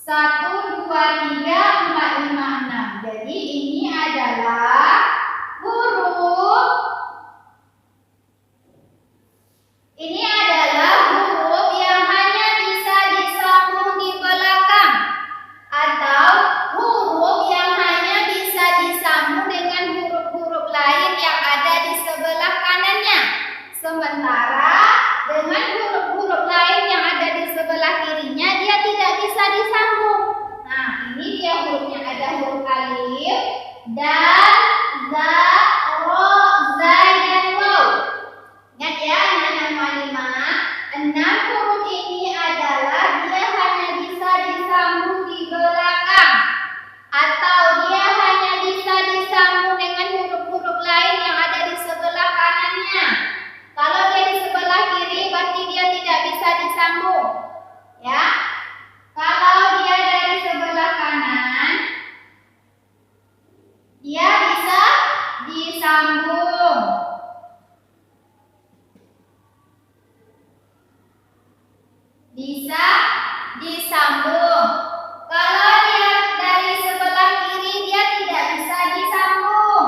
1, 2, 3, 4, 5, 6. Jadi ini adalah huruf yang hanya bisa disambung di belakang atau huruf yang hanya bisa disambung dengan huruf-huruf lain yang ada di sebelah kanannya. Sementara dengan huruf-huruf lain yang ada di sebelah kirinya dia tidak bisa disambung. Nah, ini dia hurufnya, ada huruf alif, dal, za, ro, zai, dan waw. Ingat ya, anak-anak mu'allimah, 6 huruf ini adalah dia hanya bisa disambung di belakang atau dia hanya bisa disambung dengan huruf-huruf lain yang ada di sebelah kanannya. Kalau dia di sebelah kiri berarti dia tidak bisa disambung. Ya. Kalau dia dari sebelah kanan dia bisa disambung. Bisa disambung. Kalau dia dari sebelah kiri dia tidak bisa disambung.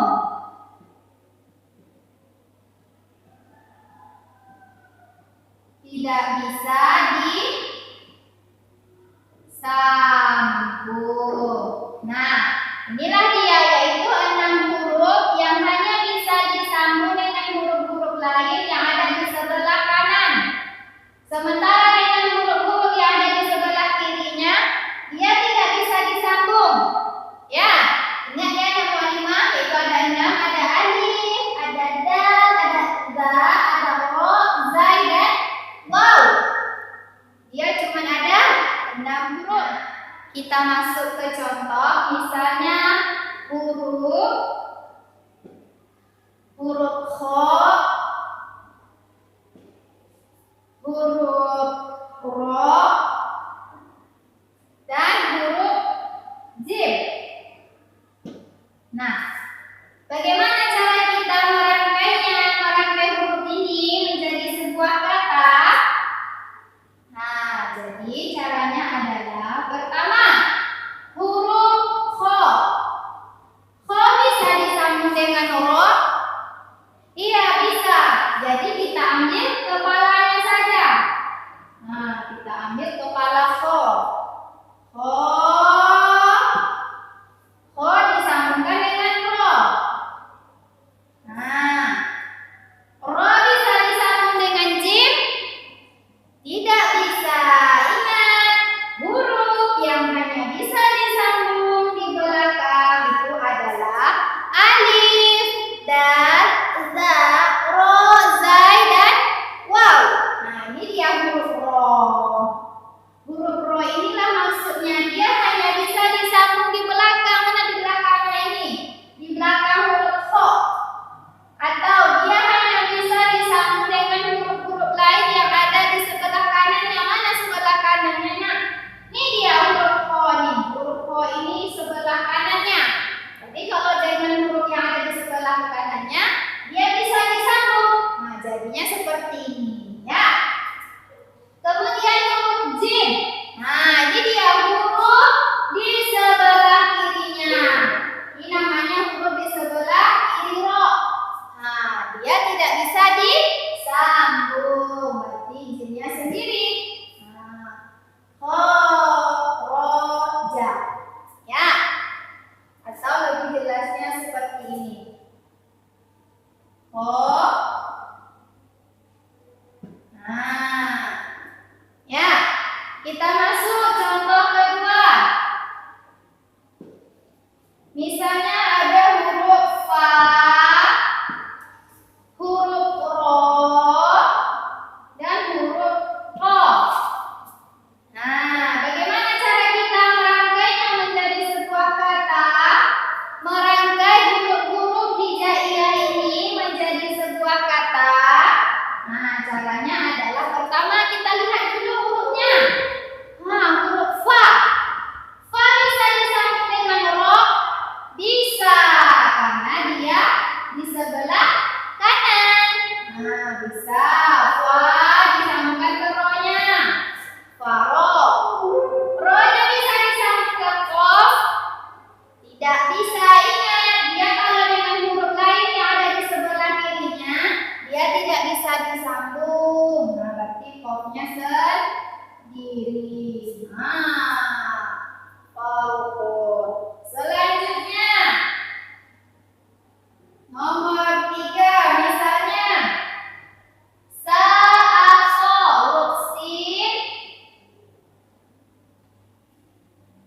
Tidak bisa disambung. Nah, inilah dia yaitu 6 huruf yang hanya bisa disambung dengan huruf-huruf lain yang ada di sebelah kanan. Sementara dengan huruf-huruf yang ada di sebelah kirinya dia tidak bisa disambung. Ya, ingat ya anak mu'allimah, itu ada 6, ada alif, ada dal, ada za, ada ro, zai, dan waw. Dia cuma ada 6 huruf. Kita masuk ke contoh, misalnya huruf kho, huruf ro, dan huruf jim. Nah, bagaimana cara kita merangkai huruf ini? bisa. Fa disambungkan ke ro-nya. Faro. Ro-nya bisa disambung ke kof? Tidak bisa. Ingat, dia kalau dengan huruf lain yang ada di sebelah kirinya, dia tidak bisa disambung. Nah, berarti kofnya sendiri. Farukun. Selanjutnya, nomor 3 misalnya sa-aso, huruf sin,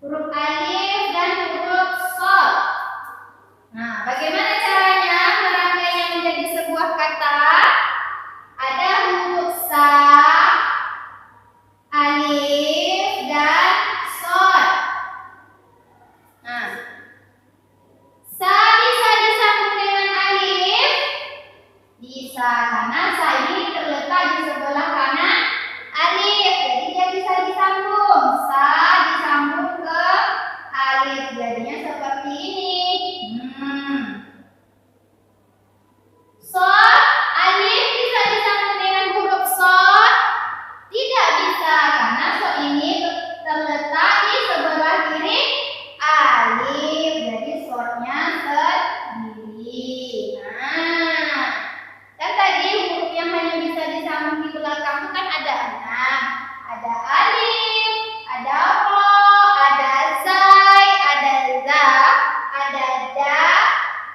huruf alif dan huruf shad. Nah, bagaimana caranya merangkainya menjadi sebuah kata? Ada huruf sa, alif dan shad. Nah, sa bisa disambung dengan alif? Bisa, karena sa ini terletak di sebelah kanan alif, jadi dia bisa disambung. Sa disambung ke alif, jadinya seperti ini. Shad, alif bisa disambung dengan huruf shad? Tidak bisa, karena shad ini terletak di sebelah kiri alif, jadi shadnya sendiri. Nah, kan tadi huruf yang hanya bisa disambung di belakang itu kan ada 6. Ada alif, ada ro, ada zai, ada za, ada da,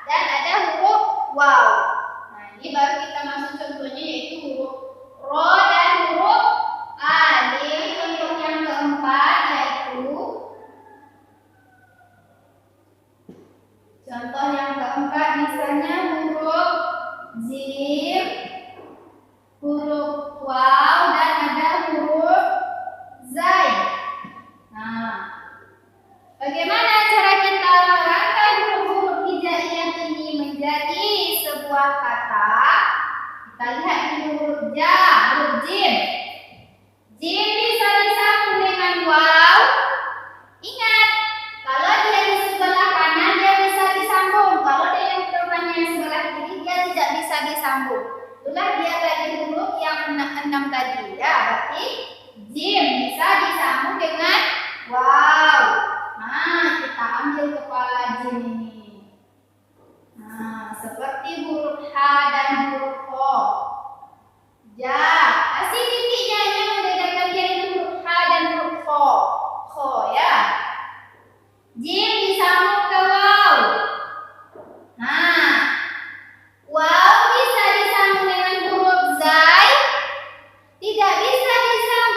dan ada huruf waw. Nah, ini baru kita masuk contohnya, yaitu huruf ro dan huruf alif. Contoh yang keempat yaitu misalnya huruf jim, huruf waw, dan ada huruf zai. Nah, bagaimana cara kita merangkai huruf-huruf hijaiyah ini menjadi sebuah kata? Kita lihat di huruf ja, huruf jim. Jim bisa disambung dengan waw. Ingat, kalau dia di sebelah kanan dia bisa disambung. Kalau dia yang sebelah kiri dia tidak bisa disambung. Itulah dia tadi huruf yang 6 tadi ya. Berarti jim bisa disambung dengan waw. Nah, kita ambil kepala jim ini. Nah, seperti huruf H dan huruf O. Ja, kasih titiknya aja membedakan dia dengan huruf H dan huruf O. Ho ya. Jim disambung ke waw. Nah, waw bisa disambung dengan huruf zai? Tidak bisa disambung.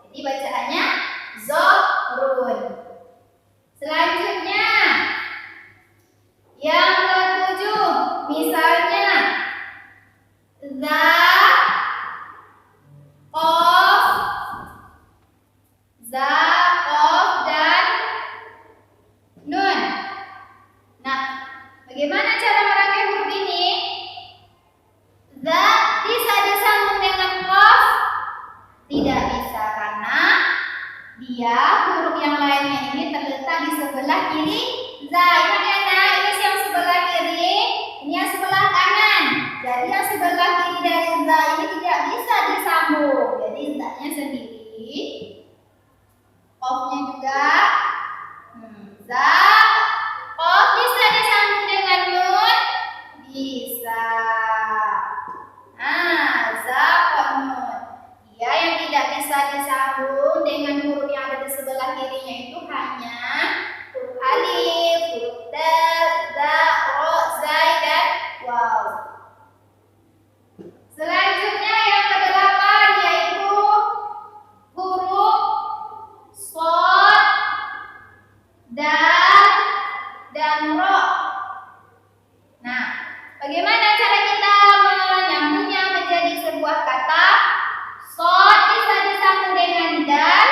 Jadi bacaannya zohrun. Selanjutnya yang ketujuh, misalnya za, qaf, dan nun. Nah, bagaimana cara merangkai huruf ini? Za bisa disambung dengan qaf? Tidak bisa, karena dia huruf yang lainnya ini terletak di sebelah kiri za. Ingat ya nak, ini yang sebelah kiri, ini yang sebelah kanan. Jadi yang sebelah kiri dari za ini tidak bisa disambung. Jadi za-nya sendiri, qaf-nya juga. Za, qaf bisa disambung dengan nun? Bisa. Za, qaf, nun. Ya, yang tidak bisa disambung dengan huruf yang ada di sebelah kirinya itu hanya huruf alif, huruf dal, za, ro, zai, dan waw. Selanjutnya yang kedelapan yaitu huruf shad, dal, dan ro. Nah, bagaimana cara kita menyambungnya menjadi sebuah kata? Shad bisa disambung dengan dal?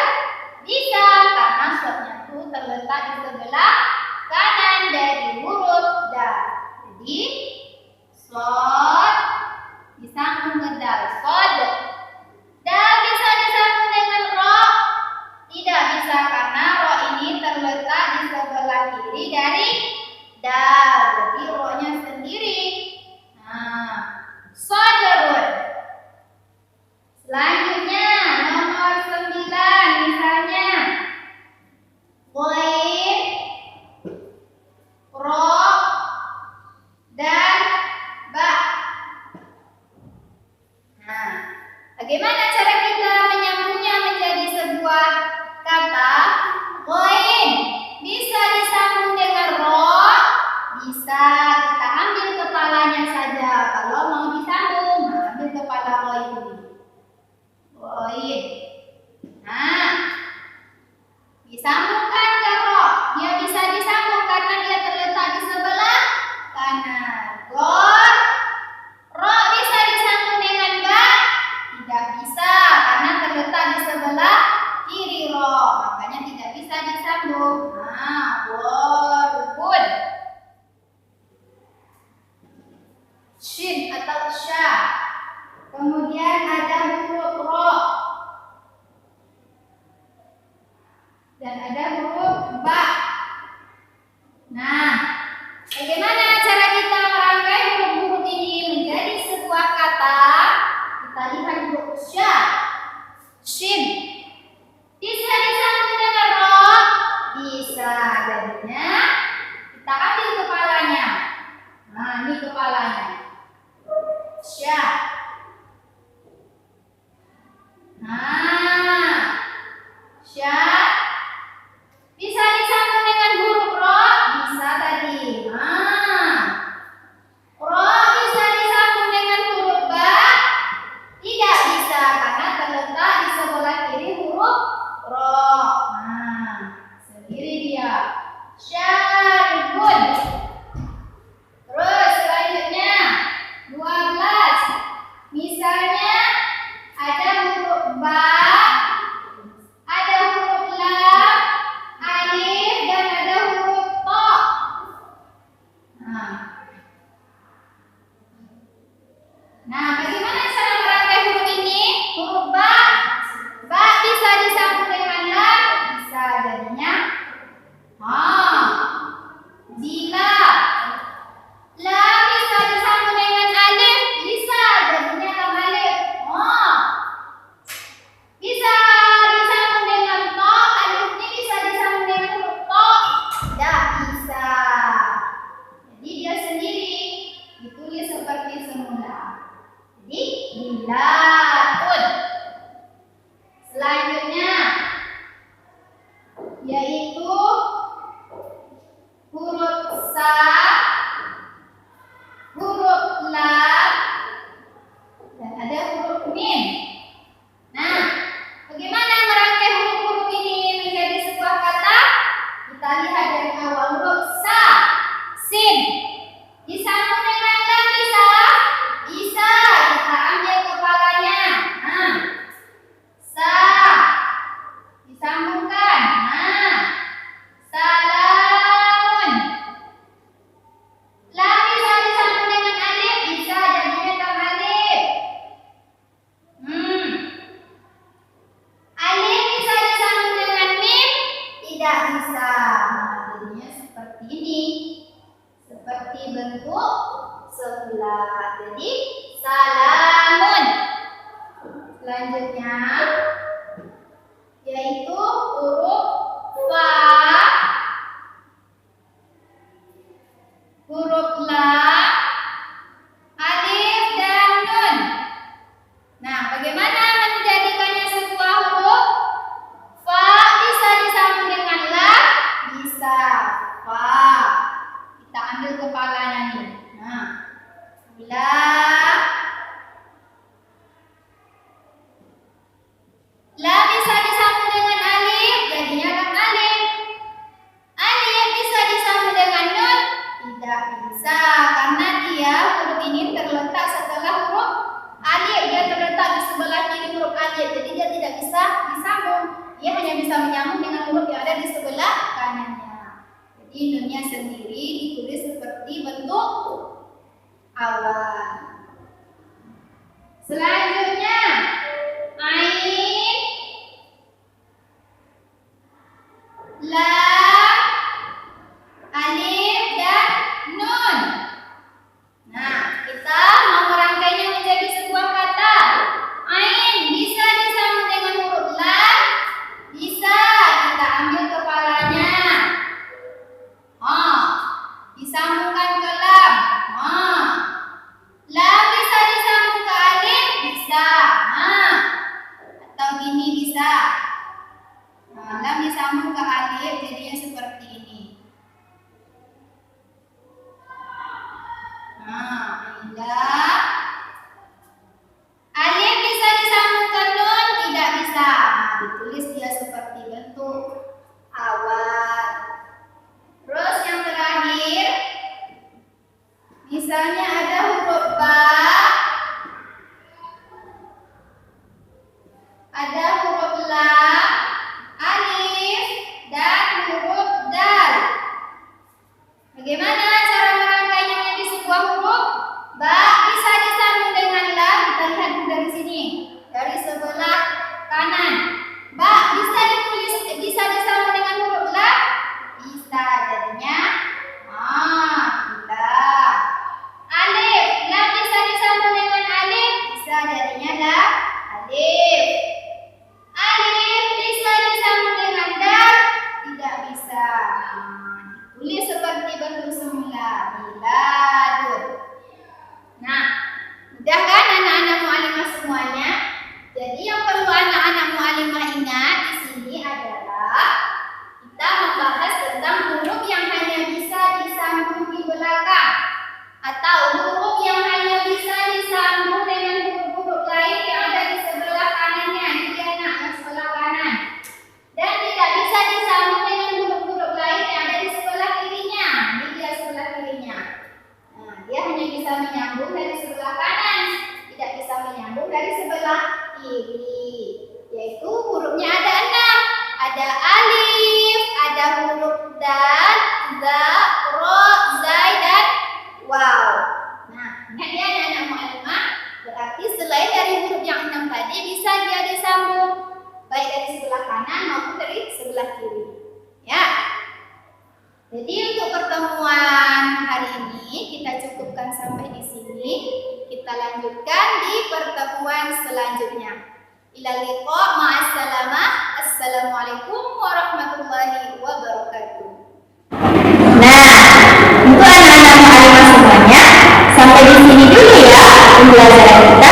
Bisa, karena shadnya itu terletak di sebelah kanan dari huruf dal. Jadi shad disambung ke dal, shad. Dal bisa disambung dengan ro? Tidak bisa, karena ro ini terletak di sebelah kiri dari dal. Jadi ro-nya sendiri. Shadrun. Selanjutnya nomor 9, misalnya ghain, ro, dan ba. Nah, bagaimana cara kita menyambungnya menjadi sebuah kata? Ghain bisa disambung dengan ro? Bisa, kita ambil kepalanya saja. Kalau mau disambung, ambil kepala ro ini. Ghain. Nah, disambungkan ke ro. Dia bisa disambung karena dia terletak di sebelah kanan. Gor. Ro bisa disambung dengan ba? Tidak bisa, karena terletak di sebelah kiri ro. Makanya tidak bisa disambung. Gorbun. Shin atau sya. Kemudian ada huruf ro. Dan ada huruf ba. Nah, bagaimana cara kita merangkai huruf-huruf ini menjadi sebuah kata? Kita lihat huruf sya. Shin. Bisa disambung dengan ro? Bisa. Jadinya kita ambil kepalanya. Nah, ini kepalanya. Sya. Sya bisa disambung dengan huruf ro? Bisa tadi. Ro bisa disambung dengan huruf ba? Tidak bisa, karena terletak di sebelah kiri bisa disambung. Dia hanya bisa menyambung dengan huruf yang ada di sebelah kanannya. Jadi nunnya sendiri ditulis seperti bentuk awan. Selanjutnya ain, lam, alif, dan nun. Nah, kita mau merangkainya menjadi sebuah kata. Ain bisa disambung dengan huruf lam, bisa kita ambil kepalanya. Disambungkan ke lam. Lam bisa disambung ke alif, bisa. Atau gini bisa. Lam disambung ke alif jadinya seperti ini. Lam. Alif bisa disambung ke nun, tidak bisa. Ditulis dia seperti bentuk awan. Terus yang terakhir, misalnya ada huruf ba, ada huruf lam, alif, dan huruf dal. Bagaimana cara merangkainya menjadi sebuah huruf? Ba bisa disambung dengan lam, kita lihat dari sini, dari sebelah kanan. Ba bisa disambung dengan huruf lam, bisa jadinya kita. Alif, lam bisa disambung dengan alif, bisa jadinya lam, alif. Alif bisa disambung dengan dal, tidak bisa. Tulis seperti bentuk semula, biladun. Nah, mudah kan anak-anak mu'alimah semuanya? Jadi yang perlu anak-anak mu'alimah ingat di sini adalah kita membahas tentang huruf yang hanya bisa disambung di belakang atau huruf yang hanya bisa disambung dengan huruf-huruf lain yang ada di sebelah kanannya. Ini anak yang sebelah kanan. Dan tidak bisa disambung dengan huruf-huruf lain yang ada di sebelah kirinya. Ini dia sebelah kirinya. Nah, dia hanya bisa menyambung dari sebelah kanan, tidak bisa menyambung dari sebelah kiri. Yaitu hurufnya ada 6. Ada alif, ada huruf dal, za, ro, zai, dan waw. Nah, ingat ya anak-anak mu'alimah, berarti selain dari huruf yang 6 tadi bisa dia disambung baik dari sebelah kanan maupun dari sebelah kiri. Ya. Jadi untuk pertemuan hari ini kita cukupkan sampai di sini. Kita lanjutkan di pertemuan selanjutnya. Ilal liqa, ma'assalamah. Assalamualaikum warahmatullahi wabarakatuh. Nah, untuk anak-anak mu'alimah semuanya, sampai di sini dulu ya pembelajaran kita